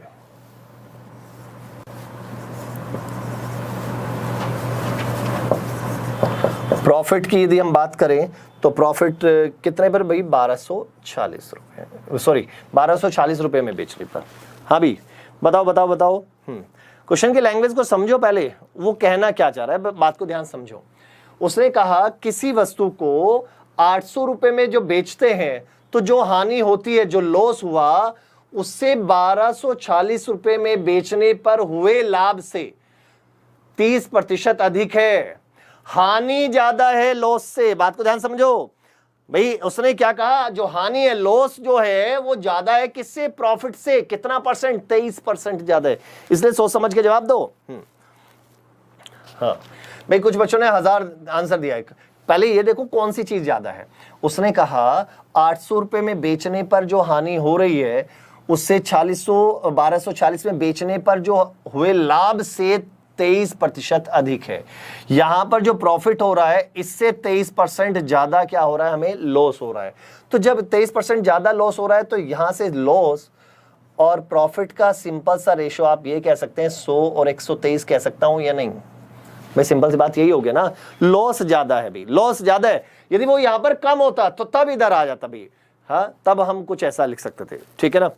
प्रॉफिट की यदि हम बात करें तो प्रॉफिट कितने पर भाई, 1240 रुपए, सॉरी 1240 रुपए में बेचने पर। हाँ भी बताओ बताओ बताओ। क्वेश्चन की लैंग्वेज को समझो, पहले वो कहना क्या चाह रहा है, बात को ध्यान समझो। उसने कहा किसी वस्तु को 800 रुपए में जो बेचते हैं तो जो हानि होती है, जो लॉस हुआ, उससे 1240 रुपए में बेचने पर हुए लाभ से 30% अधिक है। हानि ज्यादा है लॉस से, बात को ध्यान समझो भाई। उसने क्या कहा, जो हानि है, लॉस जो है वो ज्यादा है किससे, प्रॉफिट से। कितना परसेंट, 23% ज्यादा है। इसलिए सोच समझ के जवाब दो। हाँ भाई, कुछ बच्चों ने 1000 आंसर दिया है। पहले ये देखो कौन सी चीज ज्यादा है। उसने कहा 800 रुपए में बेचने पर जो हानि हो रही है उससे 1240 में बेचने पर जो हुए लाभ से 23% अधिक है। यहां पर जो प्रॉफिट हो रहा है इससे 23% ज्यादा क्या हो रहा है, हमें लॉस हो रहा है। तो जब 23% ज्यादा लॉस हो रहा है तो यहां से लॉस और प्रॉफिट का सिंपल सा रेशो आप ये कह सकते हैं 100 और 123 कह सकता हूं या नहीं भाई, सिंपल सी बात यही हो गया ना। लॉस ज्यादा है भाई, लॉस ज्यादा है। यदि वो यहां पर कम होता तो तब इधर आ जाता भाई। हाँ, तब हम कुछ ऐसा लिख सकते थे, ठीक है ना।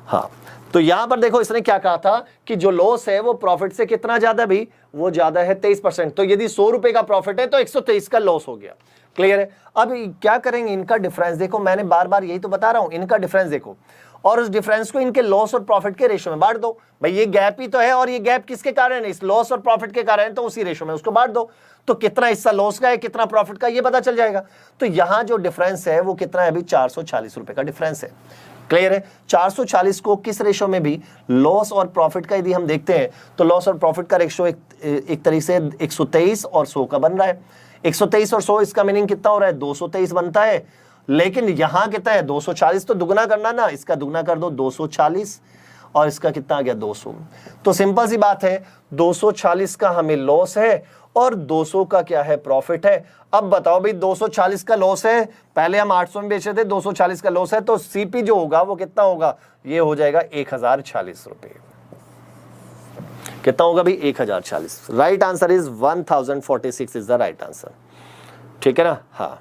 हाँ, तो यहां पर देखो इसने क्या कहा था कि जो लॉस है वो प्रॉफिट से कितना ज्यादा भी, वो ज्यादा है 23%। तो यदि 100 रुपए का प्रॉफिट है तो 123 का लॉस हो गया। क्लियर है? अब क्या करेंगे, इनका डिफरेंस देखो, मैंने बार बार यही तो बता रहा हूं, इनका डिफरेंस देखो और उस डिफरेंस को इनके लॉस और प्रॉफिट के रेशो में बांट दो। भाई ये गैप ही तो है, और ये गैप किसके कारण है, इस लॉस और प्रॉफिट के कारण है, तो उसी रेशो में उसको बांट दो। तो कितना हिस्सा लॉस का है, कितना प्रॉफिट का, ये पता चल जाएगा। तो यहां जो डिफरेंस है वो कितना है अभी, 440 रुपए का डिफरेंस है। क्लियर है? 440 को किस रेशो में भी, लॉस और प्रॉफिट का यदि हम देखते हैं तो लॉस और प्रॉफिट का रेशो एक तरीके से 123 और 100 का बन रहा है। 123 और 100, इसका मीनिंग कितना हो रहा है, 223 बनता है। लेकिन यहां कितना है, 240, तो दुगना करना ना, इसका दुगना कर दो 240 और इसका कितना आ गया 200। तो सिंपल सी बात है, 240 का हमें लॉस है और 200 का क्या है, प्रॉफिट है। अब बताओ भाई, 240 का लॉस है, पहले हम 800 में बेचे थे, 240 का लॉस है, तो सीपी जो होगा वो कितना होगा, ये हो जाएगा 1040 रुपए। कितना होगा भाई, 1040। Right answer is 1046 is the right answer. ठीक है ना। हाँ,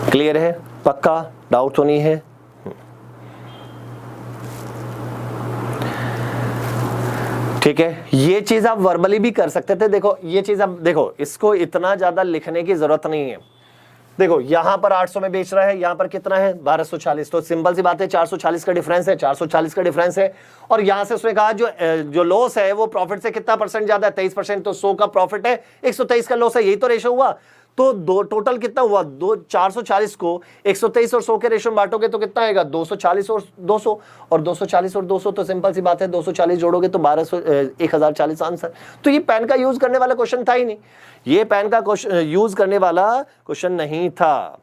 क्लियर है, पक्का, डाउट तो नहीं है। ठीक है, ये चीज आप वर्बली भी कर सकते थे। देखो ये चीज आप देखो, इसको इतना ज्यादा लिखने की जरूरत नहीं है। देखो यहां पर 800 में बेच रहा है, यहां पर कितना है 1240, तो सिंपल सी बात है 440 का डिफरेंस है, 440 का डिफरेंस है। और यहां से उसने कहा जो लॉस है वो प्रॉफिट से कितना परसेंट ज्यादा है, 23%, तो 100 का प्रॉफिट है, 123 का लॉस है, यही तो रेशो हुआ। तो दो टोटल कितना हुआ, 440 को 123 और 100 के रेशो में बांटोगे तो कितना आएगा, 240 और 200, और 240 और 200, तो सिंपल सी बात है 240 जोड़ोगे तो 1040 आंसर। तो ये पेन का यूज करने वाला क्वेश्चन था ही नहीं, ये पेन का यूज करने वाला क्वेश्चन नहीं था।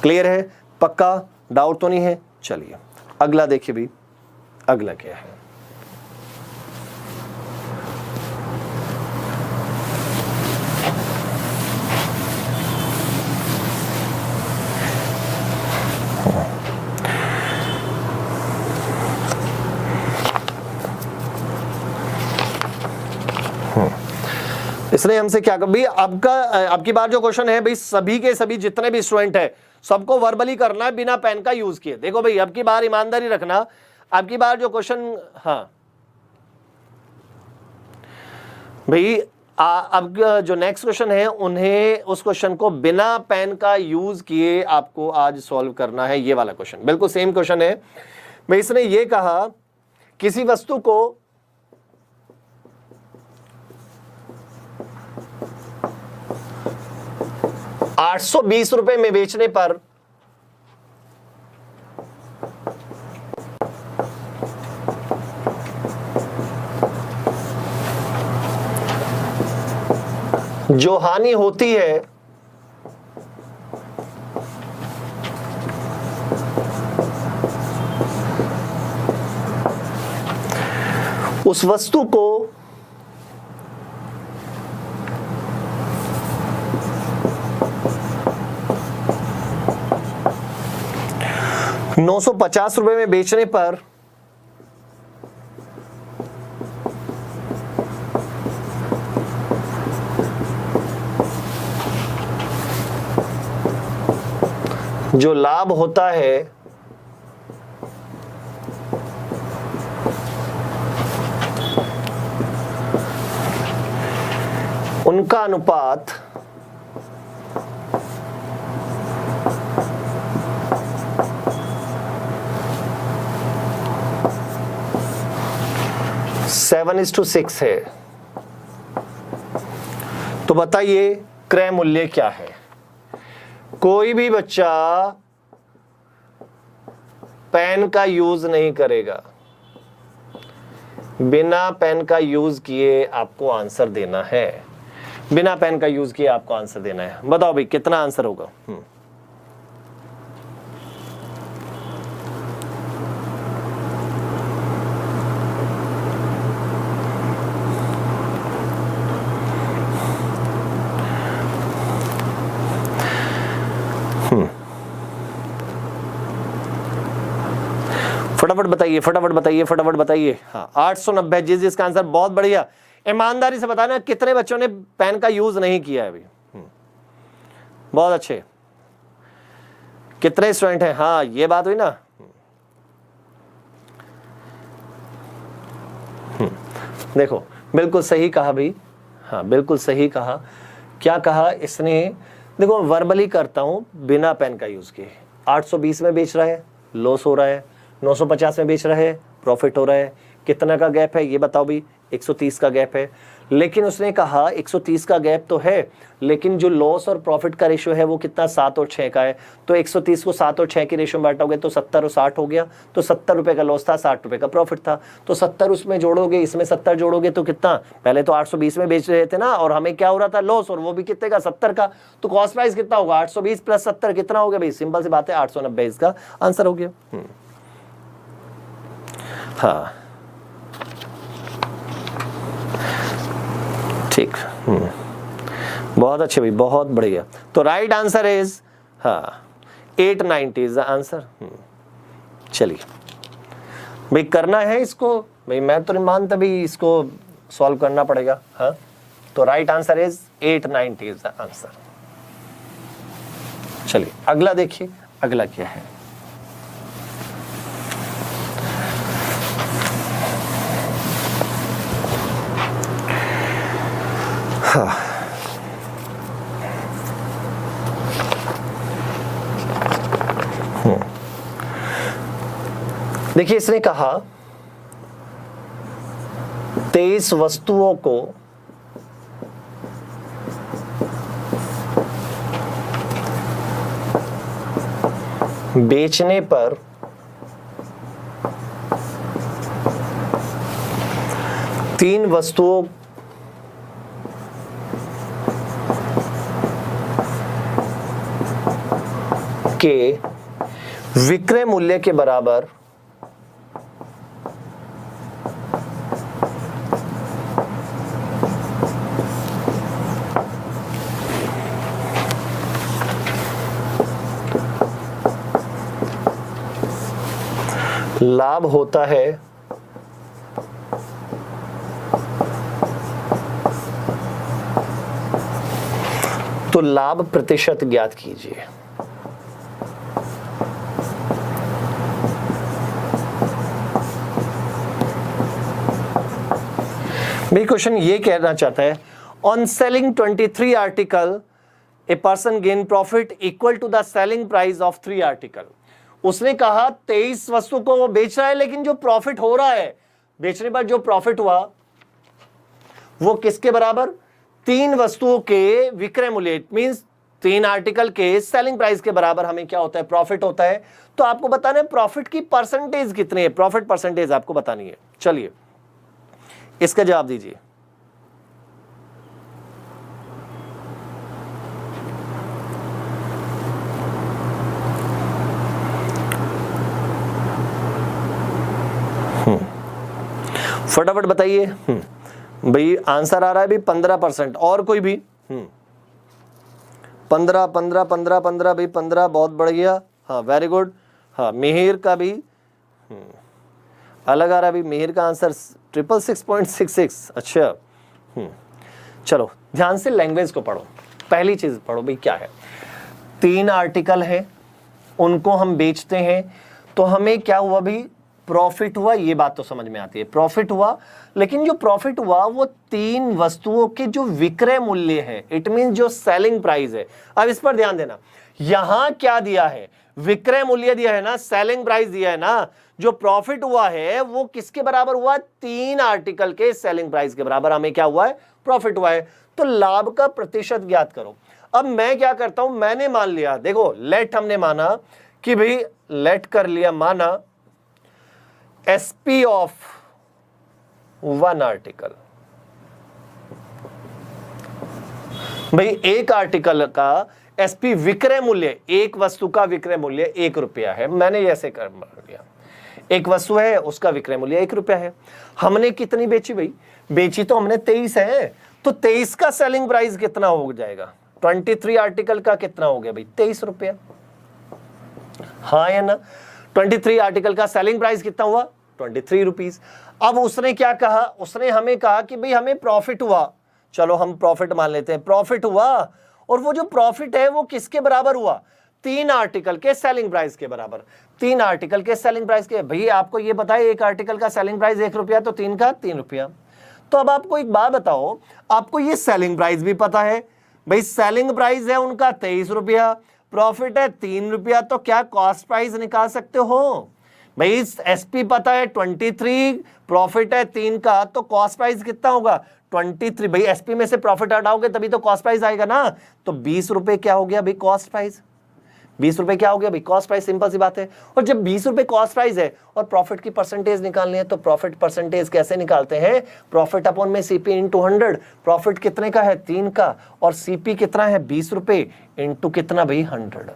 क्लियर है, पक्का, डाउट तो नहीं है। चलिए अगला देखिए भी, अगला क्या है। इसने हमसे क्या कहा भाई, अब की बार जो क्वेश्चन है भाई, सभी के सभी जितने भी स्टूडेंट है सबको वर्बली करना है बिना पेन का यूज किए। देखो भाई अब की बार ईमानदारी रखना, अब की बार जो क्वेश्चन, हाँ भाई अब जो नेक्स्ट क्वेश्चन है उन्हें उस क्वेश्चन को बिना पेन का यूज किए आपको आज सॉल्व करना है। ये वाला क्वेश्चन बिल्कुल सेम क्वेश्चन है भाई। इसने ये कहा किसी वस्तु को ₹820 में बेचने पर जो हानि होती है उस वस्तु को ₹950 में बेचने पर जो लाभ होता है उनका अनुपात 7:6 है। तो बताइए क्रय मूल्य क्या है। कोई भी बच्चा पेन का यूज नहीं करेगा, बिना पेन का यूज किए आपको आंसर देना है। बिना पेन का यूज किए आपको आंसर देना है। बताओ भाई कितना आंसर होगा। फटाफट बताइए, फटाफट बताइए, फटाफट बताइए। हाँ 890। जिसका आंसर बहुत बढ़िया। ईमानदारी से बताना कितने बच्चों ने पेन का यूज नहीं किया है अभी। बहुत अच्छे। कितने स्टूडेंट हैं। हाँ ये बात हुई ना। देखो बिल्कुल सही कहा भाई। हाँ बिल्कुल सही कहा। क्या कहा इसने, देखो वर्बली करता हूं बिना पेन का यूज किए। 820 में बेच रहा है, लॉस हो रहा है। 950 में बेच रहा है, प्रॉफिट हो रहा है। कितना का गैप है ये बताओ भी। 130 का गैप है। लेकिन उसने कहा 130 का गैप तो है, लेकिन जो लॉस और प्रॉफिट का रेशियो है वो कितना, 7 और 6 का है। तो 130 को 7 और 6 के रेशियो में बांटोगे तो 70 और 60 हो गया। तो 70 रुपए का लॉस था, 60 रुपए का प्रॉफिट था। तो 70 उसमें जोड़ोगे, इसमें 70 जोड़ोगे तो कितना, पहले तो 820 में बेच रहे थे ना, और हमें क्या हो रहा था लॉस, और वो भी कितने का, 70 का। तो कॉस्ट प्राइस कितना होगा, 820 प्लस 70 कितना हो गया भाई। सिंपल सी बात है 890 इसका आंसर हो गया। हाँ ठीक। बहुत अच्छे भाई, बहुत बढ़िया। तो राइट आंसर इज, हाँ 890 इज द आंसर। चलिए भाई करना है इसको भाई, मैं तो नहीं मानता भाई, इसको सॉल्व करना पड़ेगा। हाँ तो right answer is 890 is the answer. चलिए अगला देखिए, अगला क्या है। हाँ देखिए इसने कहा 23 वस्तुओं को बेचने पर 3 वस्तुओं के विक्रय मूल्य के बराबर लाभ होता है तो लाभ प्रतिशत ज्ञात कीजिए। मेरी क्वेश्चन ये कहना चाहता है, on selling 23 article a person gain profit equal to the selling price of 3 article. उसने कहा 23 वस्तु को वो बेच रहा है, लेकिन जो प्रॉफिट हो रहा है बेचने पर जो प्रॉफिट हुआ वो किसके बराबर? 3 वस्तुओं के विक्रय मूल्य, इट मींस 3 आर्टिकल के सेलिंग प्राइस के बराबर हमें क्या होता है? प्रॉफिट होता है। तो आपको बताना है प्रॉफिट की परसेंटेज कितनी है, प्रॉफिट परसेंटेज आपको बतानी है। चलिए इसका जवाब दीजिए। फटाफट बताइए। भाई आंसर आ रहा है भी 15%। और कोई भी? 15 15 15 15 भाई 15, बहुत बढ़िया। हाँ वेरी गुड। हाँ मिहिर का भी अलग आ रहा है। भी मिहिर का आंसर 666.66। अच्छा चलो ध्यान से लैंग्वेज को पढ़ो। पहली चीज पढ़ो भाई क्या है। 3 आर्टिकल है, उनको हम बेचते हैं, तो हमें क्या हुआ भाई? प्रॉफिट हुआ। ये बात तो समझ में आती है, प्रॉफिट हुआ। लेकिन जो प्रॉफिट हुआ वो 3 वस्तुओं के जो विक्रय मूल्य है, इट मीन जो सेलिंग प्राइस है। अब इस पर ध्यान देना, यहां क्या दिया है? विक्रय मूल्य दिया है ना, सेलिंग प्राइस दिया है ना। जो प्रॉफिट हुआ है वो किसके बराबर हुआ? 3 आर्टिकल के सेलिंग प्राइस के बराबर हमें क्या हुआ है? प्रॉफिट हुआ है। तो लाभ का प्रतिशत ज्ञात करो। अब मैं क्या करता हूं, मैंने मान लिया, देखो लेट हमने माना कि भाई लेट कर लिया, माना एसपी ऑफ 1 आर्टिकल। भाई एक आर्टिकल का एसपी विक्रय मूल्य, एक वस्तु का विक्रय मूल्य 1 रुपया है। मैंने ऐसे कर लिया, एक वस्तु है उसका विक्रय मूल्य 1 रुपया है। हमने कितनी बेची भाई? बेची तो हमने 23 है। तो 23 का सेलिंग प्राइस कितना हो जाएगा? 23 आर्टिकल का कितना हो गया भाई? 23 रुपया। हाँ या ना? 23 आर्टिकल का सेलिंग प्राइस कितना हुआ? 23 रुपीज। अब उसने क्या कहा? उसने हमें कहा कि भाई हमें प्रॉफिट हुआ। चलो हम प्रॉफिट मान लेते हैं, प्रॉफिट हुआ। और वो जो प्रॉफिट है वो किसके बराबर हुआ? 3 आर्टिकल के सेलिंग प्राइस के बराबर। 3 आर्टिकल के सेलिंग प्राइस के, भाई आपको ये बताए एक आर्टिकल का सेलिंग प्राइस 1 रुपया, तो 3 का 3 रुपया। तो अब आपको एक बात बताओ, आपको ये सेलिंग प्राइस भी पता है, भाई सेलिंग प्राइस है उनका 23 रुपया, प्रॉफिट है 3 रुपया, तो क्या कॉस्ट प्राइस निकाल सकते हो? भाई एसपी पता है 23, प्रॉफिट है 3 का, तो कॉस्ट प्राइस कितना होगा? 23। भाई एसपी में से प्रॉफिट हटाओगे तभी तो कॉस्ट प्राइस आएगा ना। तो 20 रुपए क्या हो गया भाई? Cost price. 20 रुपए क्या हो गया भाई? Cost price. सिंपल सी बात है। और जब 20 रुपए कॉस्ट प्राइस है और प्रॉफिट की परसेंटेज निकालनी है, तो प्रॉफिट परसेंटेज कैसे निकालते हैं? प्रॉफिट अपॉन में सीपी इंटू 100। प्रॉफिट कितने का है? 3 का। और सीपी कितना है? 20 रुपए इंटू कितना भाई? 100।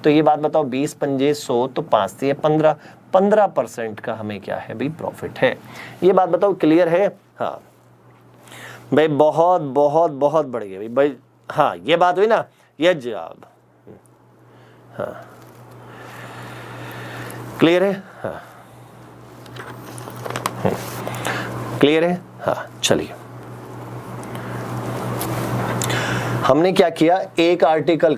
तो ये बात बताओ, 20 पंजे 100, तो 5 से 15, 15% का हमें क्या है भाई? प्रॉफिट है। ये बात बताओ क्लियर है? हाँ भाई बहुत बहुत बहुत बढ़िया भाई। हाँ ये बात हुई ना, ये जवाब। हाँ क्लियर है? हाँ क्लियर है? हाँ चलिए हमने क्या किया, एक आर्टिकल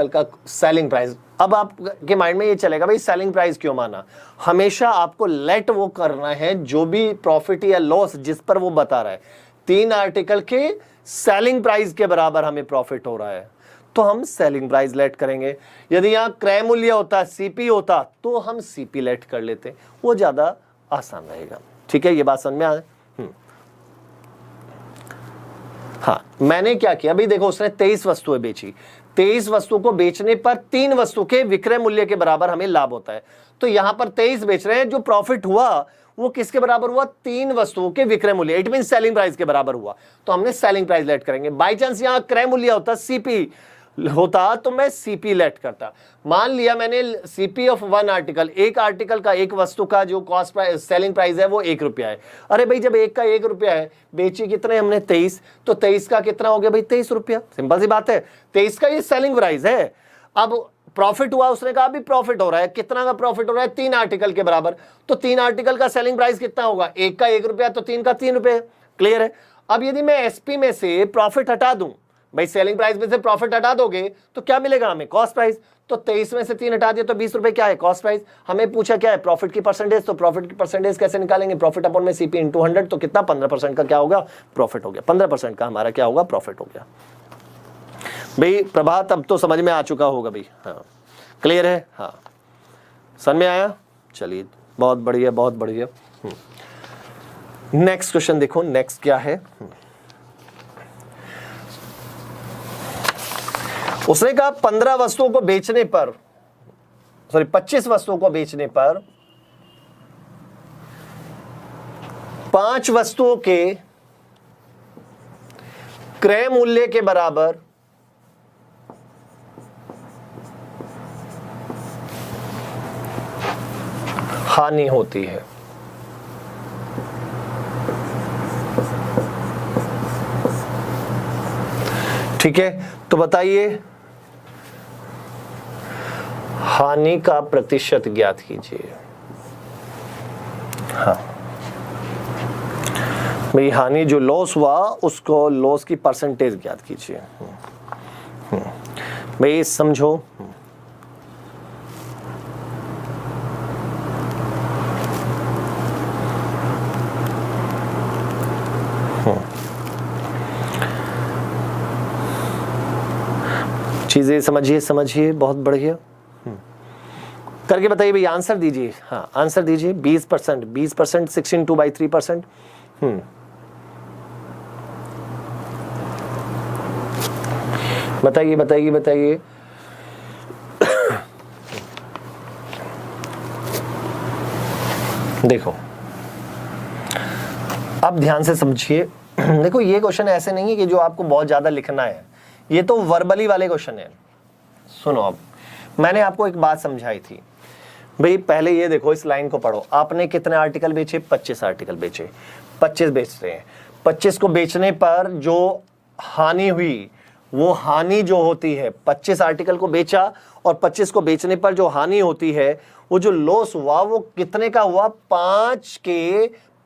का सेलिंग प्राइस। अब आपके माइंड में ये चलेगा भाई सेलिंग प्राइस क्यों माना? हमेशा आपको लेट वो करना है जो भी प्रॉफिट या लॉस जिस पर वो बता रहा है। 3 आर्टिकल के सेलिंग प्राइस के बराबर हमें प्रॉफिट हो रहा है, तो हम सेलिंग प्राइस लेट करेंगे। यदि यहाँ क्रय मूल्य होता, सीपी होता, तो हम सीपी लेट कर लेते, वो ज्यादा आसान रहेगा। ठीक है, ये बात समझ में आ? हाँ मैंने क्या किया भाई, देखो उसने 23 वस्तुएं बेची, 23 वस्तु को बेचने पर 3 वस्तु के विक्रय मूल्य के बराबर हमें लाभ होता है। तो यहां पर 23 बेच रहे हैं, जो प्रॉफिट हुआ वो किसके बराबर हुआ? 3 वस्तुओं के विक्रय मूल्य, इट मीन सेलिंग प्राइस के बराबर हुआ। तो हमने सेलिंग प्राइस लेट करेंगे। बाई चांस यहां क्रय मूल्य होता, सीपी होता, तो मैं सीपी लेट करता। मान लिया मैंने सीपी ऑफ 1 आर्टिकल, एक आर्टिकल का, एक वस्तु का जो कॉस्ट प्राइस सेलिंग प्राइस है वो 1 रुपया है। अरे भाई जब एक का 1 रुपया है, बेची कितने हमने? 23, तो 23 का कितना हो गया भाई? 23 रुपया। सिंपल सी बात है, 23 का ये सेलिंग प्राइस है। अब प्रॉफिट हुआ, उसने कहा भी प्रॉफिट हो रहा है, कितना का प्रॉफिट हो रहा है? 3 आर्टिकल के बराबर। तो 3 आर्टिकल का सेलिंग प्राइस कितना होगा? एक का 1 रुपया, तो 3 का 3 रुपये। क्लियर है? अब यदि मैं एसपी में से प्रॉफिट हटा दूं, भाई सेलिंग प्राइस में से प्रॉफिट हटा दोगे तो क्या मिलेगा हमें, कॉस्ट प्राइस। तो 23 में से 3 हटा दिया तो 20 रुपए क्या है, कॉस्ट प्राइस। हमें पूछा क्या है, प्रॉफिट की परसेंटेज, तो प्रॉफिट की परसेंटेज कैसे निकालेंगे, प्रॉफिट अपॉन में सीपी इंटू 100, तो कितना 15% का क्या होगा, प्रॉफिट हो गया। 15% का हमारा क्या होगा, प्रॉफिट हो गया। भाई प्रभात अब तो समझ में आ चुका होगा भाई, हाँ क्लियर है, हाँ समझ में आया, चलिए बहुत बढ़िया बहुत बढ़िया। नेक्स्ट क्वेश्चन देखो, नेक्स्ट क्या है। उसने कहा 15 वस्तुओं को बेचने पर, सॉरी 25 वस्तुओं को बेचने पर 5 वस्तुओं के क्रय मूल्य के बराबर हानि होती है। ठीक है, तो बताइए हानि का प्रतिशत ज्ञात कीजिए। हाँ भाई हानि जो लॉस हुआ उसको लॉस की परसेंटेज ज्ञात कीजिए। भाई समझो, चीजें समझिए समझिए, बहुत बढ़िया करके बताइए भाई, आंसर दीजिए। हाँ आंसर दीजिए। 20%, 20% 16 2 by 3%। बताइए बताइए बताइए। देखो अब ध्यान से समझिए। देखो ये क्वेश्चन ऐसे नहीं है कि जो आपको बहुत ज्यादा लिखना है, ये तो वर्बली वाले क्वेश्चन है। सुनो, अब मैंने आपको एक बात समझाई थी भाई, पहले ये देखो इस लाइन को पढ़ो। आपने कितने आर्टिकल बेचे, 25 आर्टिकल बेचे, 25 बेच रहे हैं। 25 को बेचने पर जो हानि हुई, वो हानि जो होती है, 25 आर्टिकल को बेचा और 25 को बेचने पर जो हानि होती है, वो जो लॉस हुआ वो कितने का हुआ,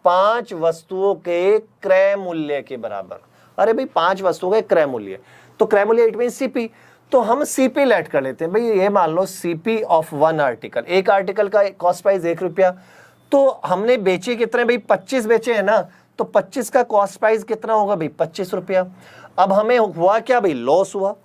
5 वस्तुओं के क्रय मूल्य के बराबर। अरे भाई 5 वस्तुओं के क्रय मूल्य, तो क्रय मूल्य इट मीन सीपी। तो हम सीपी लेट कर लेते हैं भाई, ये मान लो सीपी ऑफ 1 आर्टिकल, एक आर्टिकल का कॉस्ट प्राइस 1 रुपया। तो हमने बेचे कितने भाई, 25 बेचे हैं ना, तो 25 का कॉस्ट प्राइस कितना होगा भाई, 25 रुपया। अब हमें हुआ क्या भाई, लॉस हुआ।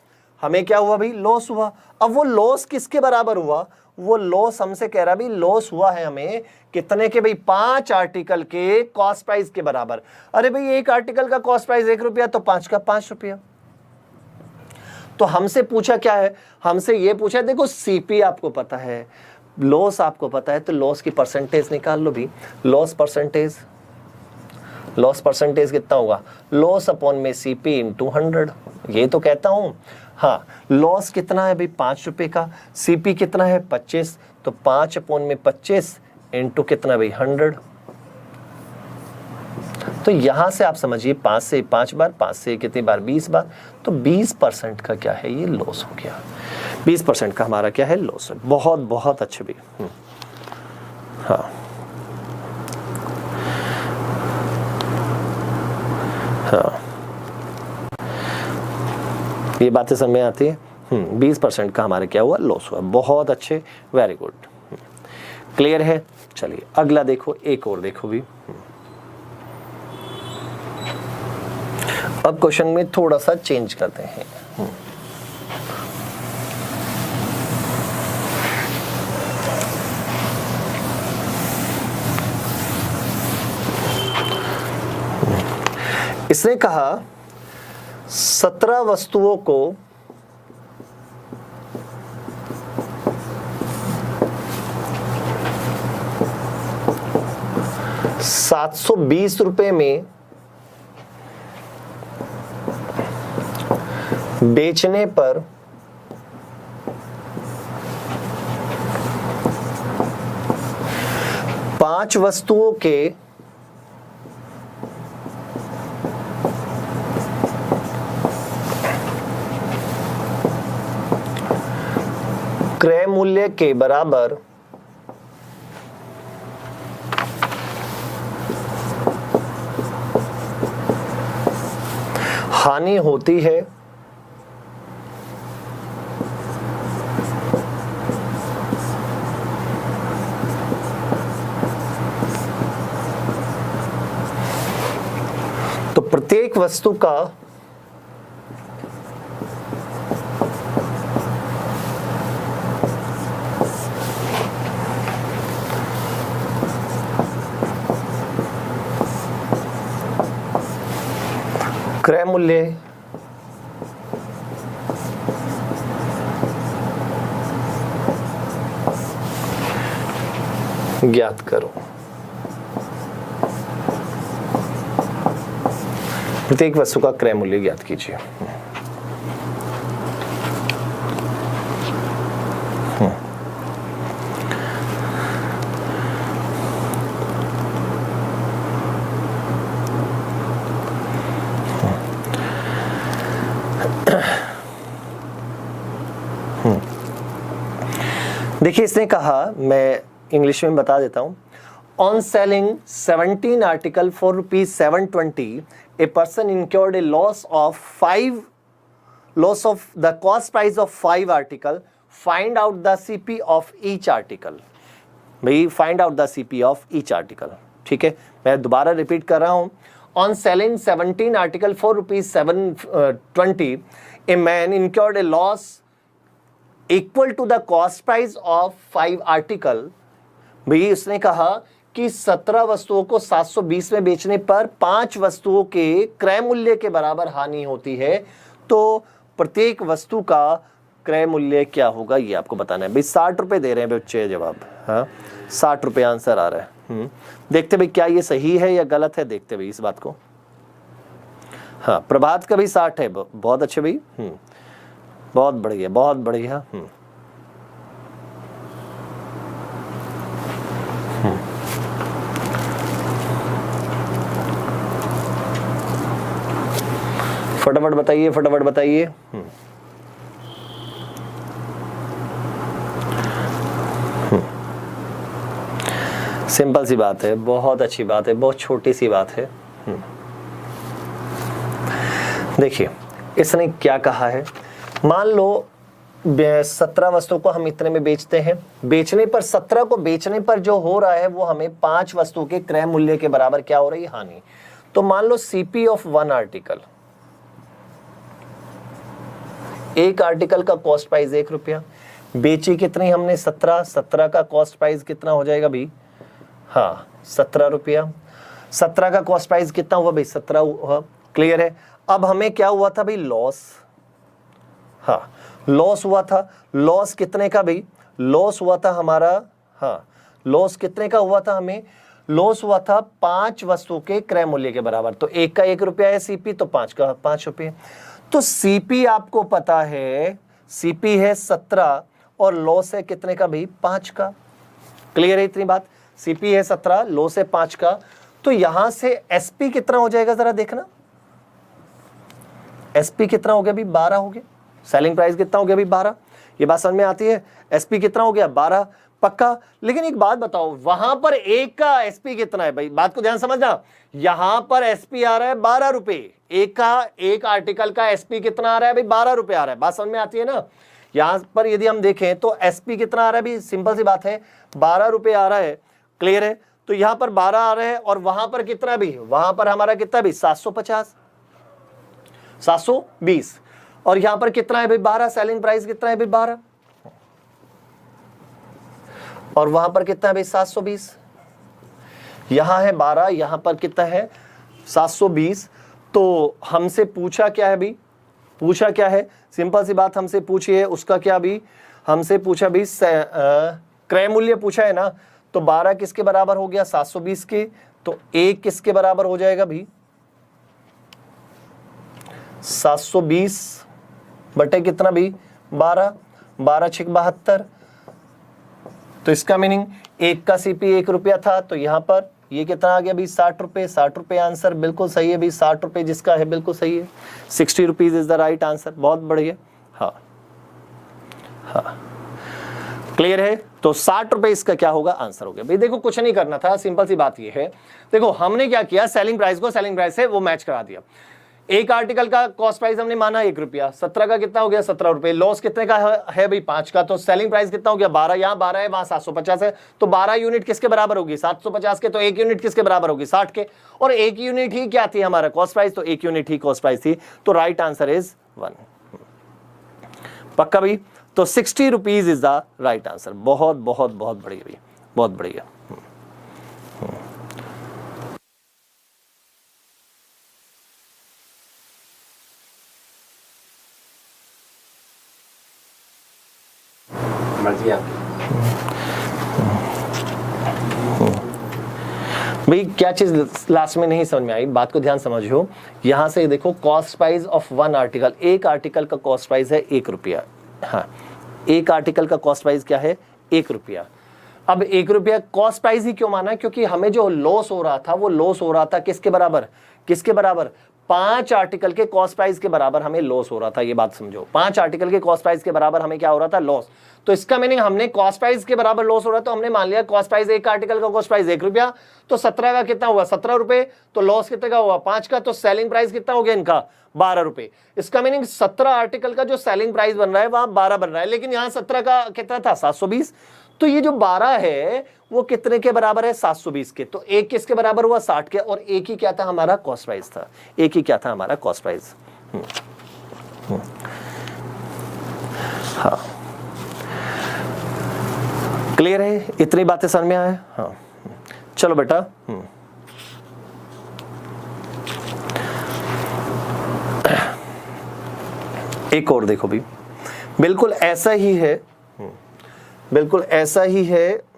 हमें क्या हुआ भाई, लॉस हुआ। अब वो लॉस किसके बराबर हुआ, वो लॉस हमसे कह रहा भाई लॉस हुआ है हमें कितने के भाई, 5 आर्टिकल के कॉस्ट प्राइस के बराबर। अरे भाई एक आर्टिकल का कॉस्ट प्राइस 1 रुपया, तो 5 का 5 रुपया। तो हमसे पूछा क्या है, हमसे ये पूछा है, देखो सीपी आपको पता है, लॉस आपको पता है, तो लॉस की परसेंटेज निकाल लो भी। लॉस परसेंटेज, लॉस परसेंटेज कितना होगा, लॉस अपॉन में सीपी इंटू 100। ये तो कहता हूं, हाँ लॉस कितना है भाई, 5 रुपए का, सीपी कितना है 25, तो 5 अपॉन में 25 इंटू कितना भाई 100। तो यहां से आप समझिए 5 से 5 बार, 5 से कितनी बार, 20 बार, तो 20% का क्या है, ये लॉस हो गया। 20% का हमारा क्या है, लॉस है। बहुत बहुत अच्छे भी। हाँ हाँ ये बातें समझ में आती है। 20% का हमारा क्या हुआ, लॉस हुआ। बहुत अच्छे, वेरी गुड, क्लियर है। चलिए अगला देखो, एक और देखो भी। अब क्वेश्चन में थोड़ा सा चेंज करते हैं। इसने कहा 17 वस्तुओं को 720 रुपए में बेचने पर 5 वस्तुओं के क्रय मूल्य के बराबर हानि होती है, तो प्रत्येक वस्तु का क्रय मूल्य ज्ञात करो। प्रत्येक वस्तु का क्रय मूल्य ज्ञात कीजिए। देखिए इसने कहा, मैं इंग्लिश में बता देता हूं, on selling 17 article for ₹720 a person incurred a loss of the cost price of 5 article. Find out the CP of each article. भाई find out the CP of each article. ठीक है, मैं दोबारा रिपीट कर रहा हूं। On selling 17 article for ₹720 a man incurred a loss equal to the cost price of 5 article. भाई उसने कहा कि 17 वस्तुओं को 720 में बेचने पर 5 वस्तुओं के क्रय मूल्य के बराबर हानि होती है। तो प्रत्येक वस्तु का क्रय मूल्य क्या होगा ये आपको बताना है। भाई 60 रुपए दे रहे हैं बच्चे जवाब, हाँ 60 रुपए आंसर आ रहा है। देखते भाई क्या ये सही है या गलत है, देखते भाई इस बात को। हाँ प्रभात का भी 60 है, बहुत अच्छे भाई, बहुत बढ़िया बहुत बढ़िया। फटाफट बताइए फटाफट बताइए। सिंपल सी बात है, बहुत अच्छी बात है, बहुत छोटी सी बात है। देखिए इसने क्या कहा है, मान लो 17 वस्तुओं को हम इतने में बेचते हैं, बेचने पर 17 को बेचने पर जो हो रहा है वो हमें 5 वस्तुओं के क्रय मूल्य के बराबर क्या हो रही है, हानि। तो मान लो सीपी ऑफ 1 आर्टिकल, एक आर्टिकल का कॉस्ट प्राइस 1 रुपया, बेची कितनी हमने 17, 17 का कॉस्ट प्राइस कितना हो जाएगा भाई, हाँ 17 रुपया। 17 का कॉस्ट प्राइस कितना हुआ भाई, 17 हुआ, क्लियर है। अब हमें क्या हुआ था भाई, लॉस, हाँ लॉस हुआ था। लॉस कितने का भाई, लॉस हुआ था हमारा, हाँ लॉस कितने का हुआ था, हमें लॉस हुआ था 5 वस्तुओं के क्रय मूल्य के बराबर। तो एक का 1 रुपया है सीपी, तो 5 का 5 रुपये। तो सीपी आपको पता है, सीपी है 17 और लॉस है कितने का भाई, 5 का। क्लियर है इतनी बात, सीपी है 17, लॉस है 5 का। तो यहां से एसपी कितना हो जाएगा जरा देखना, एसपी कितना हो गया भाई, 12 हो गया। सेलिंग प्राइस कितना हो गया भाई, 12। ये बात समझ में आती है, एसपी कितना हो गया, 12 पक्का। लेकिन एक बात बताओ, वहां पर एक का एसपी कितना है भाई, बात को ध्यान समझना, यहां पर एसपी आ रहा है 12 रुपए, एक का, एक आर्टिकल का एसपी कितना आ रहा है भाई, 12 रुपए आ रहा है। बात समझ में आती है ना। यहां पर यदि हम देखें तो एसपी कितना आ रहा है भाई, सिंपल सी बात है 12 रुपए आ रहा है, क्लियर है। तो यहां पर 12 आ रहे हैं और वहां पर कितना भी, वहां पर हमारा कितना भी 750 720, और यहां पर कितना है भाई 12, सेलिंग प्राइस कितना है भाई 12, और वहां पर कितना है भाई 720। यहां है 12, यहां पर कितना है 720। तो हमसे पूछा क्या है भाई, पूछा क्या है, सिंपल सी बात हमसे पूछी है उसका क्या भी, हमसे पूछा भी क्रय मूल्य पूछा है ना। तो 12 किसके बराबर हो गया, 720 के। तो 1 किसके बराबर हो जाएगा भाई, 720 बटे कितना भी 12, 12 6 72। तो इसका मीनिंग एक का सीपी 1 रुपया था, तो यहां पर ये कितना आ गया भाई 60 रुपए। 60 रुपए आंसर बिल्कुल सही है भाई, 60 रुपए जिसका है बिल्कुल सही है, 60 rupees is the right answer. बहुत बढ़िया, हाँ हाँ क्लियर है। तो 60 रुपए इसका क्या होगा, आंसर हो गया भाई। देखो कुछ नहीं करना था, सिंपल सी बात ये है, देखो हमने क्या किया, सेलिंग प्राइस को सेलिंग प्राइस से वो मैच करा दिया। एक आर्टिकल का कॉस्ट प्राइस हमने माना 1 रुपया, 17 का कितना हो गया 17 रुपए, लॉस कितने का है भाई 5 का, तो सेलिंग प्राइस कितना हो गया 12, यहाँ 12 है वहां 750 है, तो 12 यूनिट किसके बराबर होगी 750 के, तो 1 यूनिट किसके बराबर होगी 60 के, और 1 यूनिट ही क्या थी हमारा कॉस्ट प्राइस, तो 1 यूनिट ही कॉस्ट प्राइस थी, तो राइट आंसर इज 1। पक्का भाई, तो 60 rupees is the right answer. बहुत बहुत बहुत बढ़िया भाई, बहुत बढ़िया। मर्जी आपकी। भाई क्या चीज लास्ट में नहीं समझ में आई, बात को ध्यान समझो। यहां से देखो cost price of one article, एक आर्टिकल का कॉस्ट प्राइस है 1 रुपया। हाँ, एक आर्टिकल का कॉस्ट प्राइस क्या है 1 रुपया। अब 1 रुपया कॉस्ट प्राइस ही क्यों माना, क्योंकि हमें जो लॉस हो रहा था वो लॉस हो रहा था किसके बराबर, किसके बराबर, 5 आर्टिकल के कॉस्ट प्राइस के बराबर हमें लॉस हो रहा था। ये बात समझो, 5 आर्टिकल के कॉस्ट प्राइस के बराबर हमें क्या हो रहा था लॉस। तो इसका मीनिंग हमने कॉस्ट प्राइस के बराबर लॉस हो रहा है, तो हमने मान लिया कॉस्ट प्राइस एक आर्टिकल का कॉस्ट प्राइस 1 रुपया, तो 17 का कितना हुआ 17 रुपए, तो लॉस कितने का हुआ 5 का, तो सेलिंग प्राइस कितना हो गया इनका 12 रुपए। इसका मीनिंग 17 आर्टिकल का जो सेलिंग प्राइस बन रहा है वहां 12 बन रहा है, लेकिन यहां 17 का कितना था 720, तो ये जो 12 है वो कितने के बराबर है 720 के, तो एक किसके बराबर हुआ 60 के, और एक ही क्या था हमारा कॉस्ट प्राइस था, एक ही क्या था हमारा कॉस्ट प्राइस। हाँ क्लियर है, इतनी बातें समझ में आए। हाँ चलो बेटा, एक और देखो भी, बिल्कुल ऐसा ही है, बिल्कुल ऐसा ही है।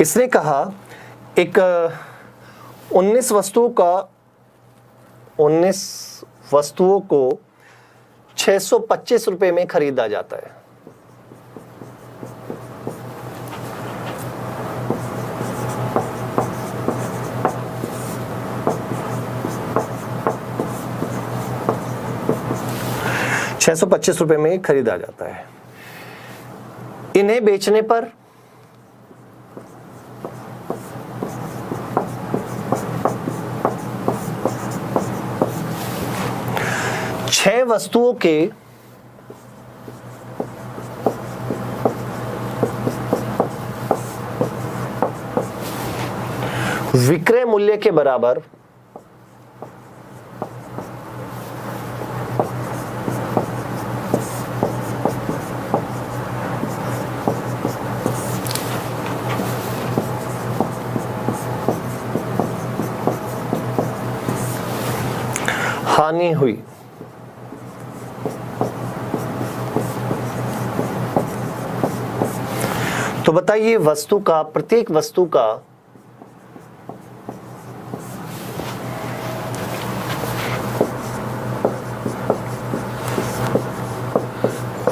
इसने कहा एक 19 वस्तुओं को 625 रुपए में खरीदा जाता है। ₹625 में खरीदा जाता है। इन्हें बेचने पर छह वस्तुओं के विक्रय मूल्य के बराबर हानि हुई। तो बताइए वस्तु का, प्रत्येक वस्तु का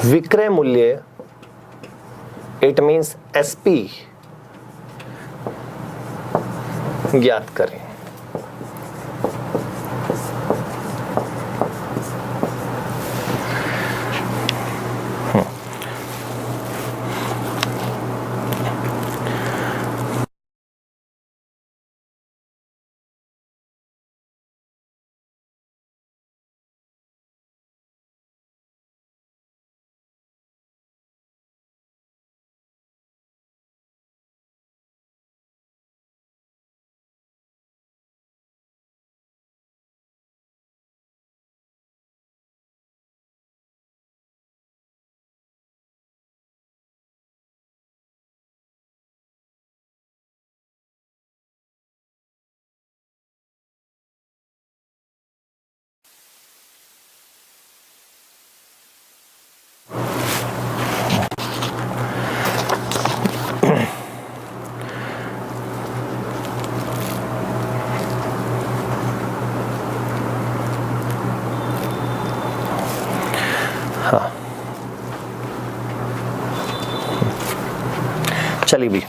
विक्रय मूल्य, इट मीन्स एसपी, ज्ञात करें। चलिए भी,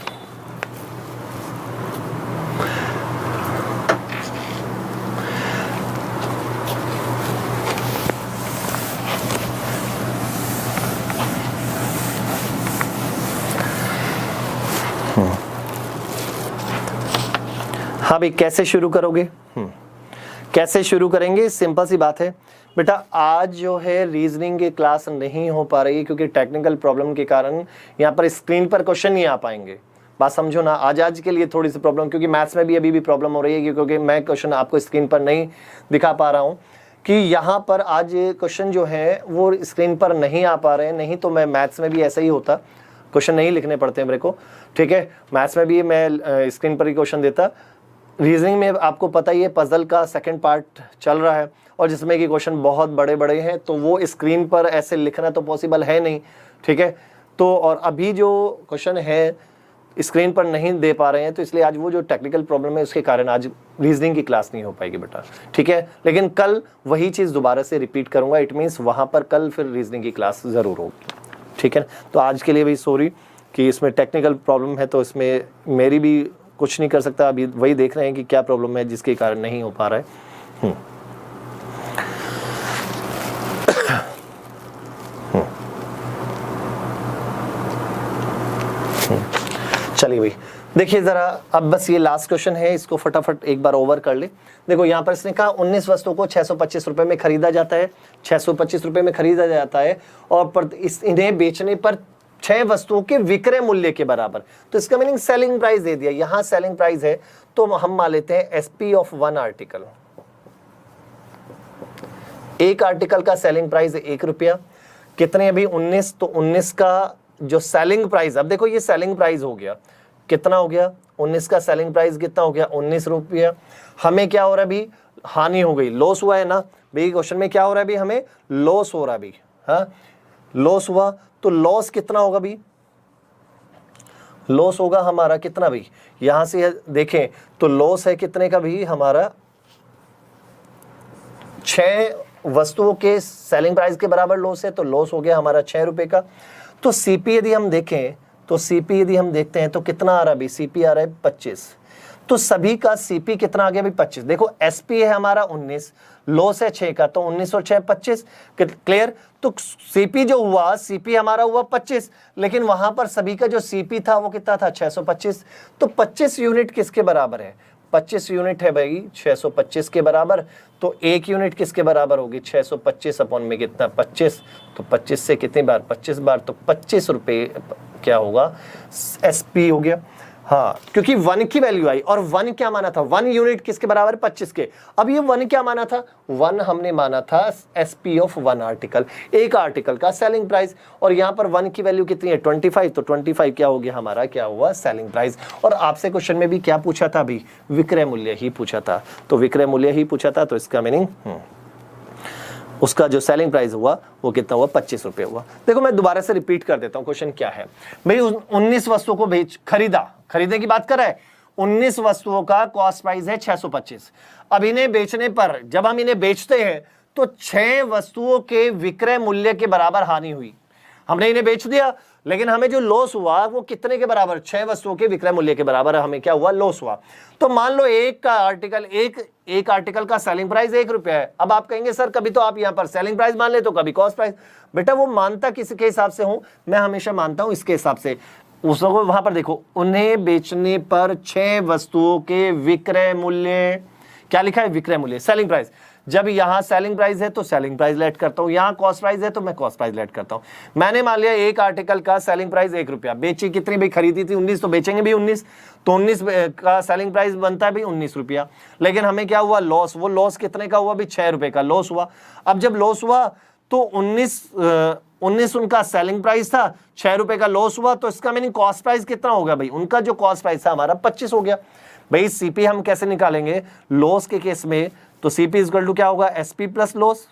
हाँ भाई, कैसे शुरू करोगे? कैसे शुरू करेंगे? सिंपल सी बात है बेटा, आज जो है रीजनिंग की क्लास नहीं हो पा रही है क्योंकि टेक्निकल प्रॉब्लम के कारण यहाँ पर स्क्रीन पर क्वेश्चन नहीं आ पाएंगे। बात समझो ना, आज के लिए थोड़ी सी प्रॉब्लम, क्योंकि मैथ्स में भी अभी भी प्रॉब्लम हो रही है क्योंकि मैं क्वेश्चन आपको स्क्रीन पर नहीं दिखा पा रहा हूँ कि यहाँ पर आज क्वेश्चन जो है वो स्क्रीन पर नहीं आ पा रहे हैं। नहीं तो मैं मैथ्स में भी ऐसा ही होता, क्वेश्चन नहीं लिखने पड़ते हैं मेरे को, ठीक है। मैथ्स में भी मैं स्क्रीन पर ही क्वेश्चन देता। रीजनिंग में आपको पता ही है, पजल का सेकंड पार्ट चल रहा है और जिसमें कि क्वेश्चन बहुत बड़े बड़े हैं, तो वो स्क्रीन पर ऐसे लिखना तो पॉसिबल है नहीं, ठीक है। तो और अभी जो क्वेश्चन है स्क्रीन पर नहीं दे पा रहे हैं, तो इसलिए आज वो जो टेक्निकल प्रॉब्लम है उसके कारण आज रीजनिंग की क्लास नहीं हो पाएगी बेटा, ठीक है। लेकिन कल वही चीज़ दोबारा से रिपीट करूंगा, इट मीन्स वहाँ पर कल फिर रीजनिंग की क्लास ज़रूर होगी, ठीक है। तो आज के लिए भी सॉरी कि इसमें टेक्निकल प्रॉब्लम है, तो इसमें मेरी भी कुछ नहीं कर सकता। अभी वही देख रहे हैं कि क्या प्रॉब्लम है जिसके कारण नहीं हो पा रहा है। चलिए भाई, देखिए जरा, अब बस ये लास्ट क्वेश्चन है, इसको फटाफट एक बार ओवर कर ले। देखो यहाँ पर इसने कहा 19 वस्तुओं को 625 रुपए में खरीदा जाता है, 625 रुपए में खरीदा जाता है और इन्हें बेचने पर 6 वस्तुओं के विक्रय मूल्य के बराबर। तो इसका मीनिंग सेलिंग प्राइस दे दिया, यहाँ सेलिंग प्राइस है तो हम मान लेते हैं एसपी ऑफ वन आर्टिकल। एक आर्टिकल का सेलिंग प्राइस 1 रुपया, कितने अभी 19, तो 19 का जो सेलिंग प्राइस, अब देखो ये सेलिंग प्राइस हो गया, कितना हो गया 19 का सेलिंग प्राइस कितना हो गया 19 रुपया। हमें क्या हो रहा है अभी, हानि हो गई, लॉस हुआ है ना भाई। क्वेश्चन में क्या हो रहा है अभी, हमें लॉस हो रहा है अभी, हाँ लॉस हुआ। तो लॉस कितना होगा भाई, लॉस होगा हमारा कितना भाई, यहां से देखें तो लॉस है कितने का भी हमारा, 6 वस्तुओं के सेलिंग प्राइस के बराबर लॉस है, तो लॉस हो गया हमारा 6 रुपए का। तो सीपी यदि हम देखें, तो सीपी यदि हम देखते हैं तो कितना आ रहा है अभी, सीपी आ रहा है 25। तो सभी का सीपी कितना आ गया भाई 25। देखो एसपी है हमारा 19, लॉस है 6 का, तो 19 और 6 25, क्लियर। तो सीपी जो हुआ, सीपी हमारा हुआ 25, लेकिन वहां पर सभी का जो सीपी था वो कितना था 625। तो 25 यूनिट किसके बराबर है, 25 यूनिट है भाई 625 के बराबर। तो 1 यूनिट किसके बराबर होगी, 625 अपॉन में कितना 25, तो 25 से कितनी बार 25 बार, तो 25 रुपए क्या होगा एसपी हो गया। हाँ, क्योंकि 1 की वैल्यू आई और 1 क्या माना था, 1 यूनिट किसके बराबर 25 के। अब ये 1 क्या माना था, 1 हमने माना था एसपी ऑफ वन आर्टिकल, एक आर्टिकल का सेलिंग प्राइस। और यहाँ पर 1 की वैल्यू कितनी है 25, तो 25 क्या हो गया हमारा, क्या हुआ सेलिंग प्राइस। और आपसे क्वेश्चन में भी क्या पूछा था अभी, विक्रय मूल्य ही पूछा था, तो विक्रय मूल्य ही पूछा था, तो इसका मीनिंग उसका जो सेलिंग प्राइस हुआ वो कितना हुआ 25 रुपए हुआ। देखो मैं दोबारा से रिपीट कर देता हूं, क्वेश्चन क्या है भाई, 19 वस्तुओं को खरीदने की बात कर रहा है। 19 वस्तुओं का कॉस्ट प्राइस है 625। अब इन्हें बेचने पर, जब हम इन्हें बेचते हैं तो 6 वस्तुओं के विक्रय मूल्य के बराबर हानि हुई। हमने इन्हें बेच दिया, लेकिन हमें जो लॉस हुआ वो कितने के बराबर, 6 वस्तुओं के विक्रय मूल्य के बराबर हमें क्या हुआ, लॉस हुआ। तो मान लो एक आर्टिकल का सेलिंग प्राइस 1 रुपया है। अब आप कहेंगे सर कभी तो आप यहाँ पर सेलिंग प्राइस मान ले तो कभी कॉस्ट प्राइस। बेटा वो मानता किसके हिसाब से हूं, मैं हमेशा मानता हूं इसके हिसाब से। उसको वहां पर देखो, उन्हें बेचने पर 6 वस्तुओं के विक्रय मूल्य, क्या लिखा है विक्रय मूल्य, सेलिंग प्राइस। जब यहाँ सेलिंग प्राइस है तो सेलिंग प्राइस लेट करता हूँ, यहाँ कॉस्ट प्राइस है तो मैं कॉस्ट प्राइस लेट करता हूँ। मैंने मान लिया एक आर्टिकल का सेलिंग प्राइस 1 रुपया, बेची कितनी भाई, खरीदी थी 19, तो बेचेंगे भी 19, तो 19 का सेलिंग प्राइस बनता है भाई 19 रुपया। लेकिन हमें क्या हुआ लॉस, वो लॉस कितने का हुआ भाई 6 रुपए का लॉस हुआ। अब जब लॉस हुआ तो 19 उनका सेलिंग प्राइस था, 6 रुपए का लॉस हुआ, तो इसका मीनिंग कॉस्ट प्राइस कितना होगा भाई, उनका जो कॉस्ट प्राइस था हमारा 25 हो गया। भाई सीपी हम कैसे निकालेंगे लॉस के केस में, तो सीपी इक्वल टू क्या होगा एसपी प्लस लॉस,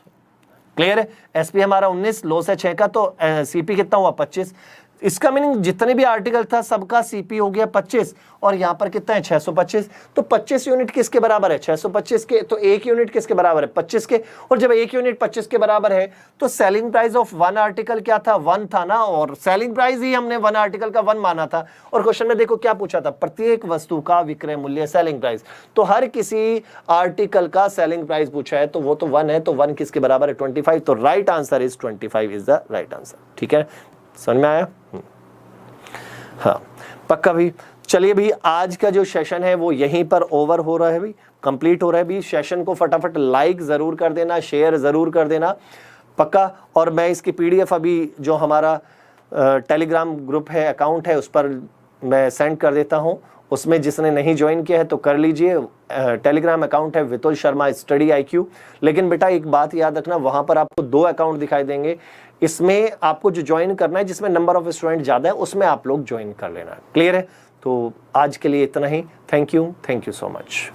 क्लियर है। एसपी हमारा 19, लॉस है 6 का, तो सीपी कितना हुआ 25। इसका मीनिंग जितने भी आर्टिकल था सबका सीपी हो गया 25 और यहाँ पर कितना है 625। तो 25 यूनिट किसके बराबर है 625 के, तो 1 यूनिट किसके बराबर है 25 के। और जब 1 यूनिट 25 के बराबर है तो selling price of one article क्या था 1 था ना, और सेलिंग प्राइस ही हमने वन आर्टिकल का 1 माना था। और क्वेश्चन में देखो क्या पूछा था, प्रत्येक वस्तु का विक्रय मूल्य सेलिंग प्राइस, तो हर किसी आर्टिकल का सेलिंग प्राइस पूछा है तो वो तो 1 है, तो 1 किसके बराबर है 25। तो right answer is 25 is the right answer. ठीक है, समझ में आया? हाँ पक्का भी। चलिए भी आज का जो सेशन है वो यहीं पर ओवर हो रहा है, भी कंप्लीट हो रहा है। भी सेशन को फटाफट लाइक ज़रूर कर देना, शेयर ज़रूर कर देना पक्का। और मैं इसकी पीडीएफ अभी जो हमारा टेलीग्राम ग्रुप है, अकाउंट है, उस पर मैं सेंड कर देता हूँ। उसमें जिसने नहीं ज्वाइन किया है तो कर लीजिए। टेलीग्राम अकाउंट है वितुल शर्मा स्टडी IQ। लेकिन बेटा एक बात याद रखना, वहाँ पर आपको 2 अकाउंट दिखाई देंगे। इसमें आपको जो ज्वाइन करना है, जिसमें नंबर ऑफ स्टूडेंट ज़्यादा है, उसमें आप लोग ज्वाइन कर लेना। क्लियर है? तो आज के लिए इतना ही। Thank you so much.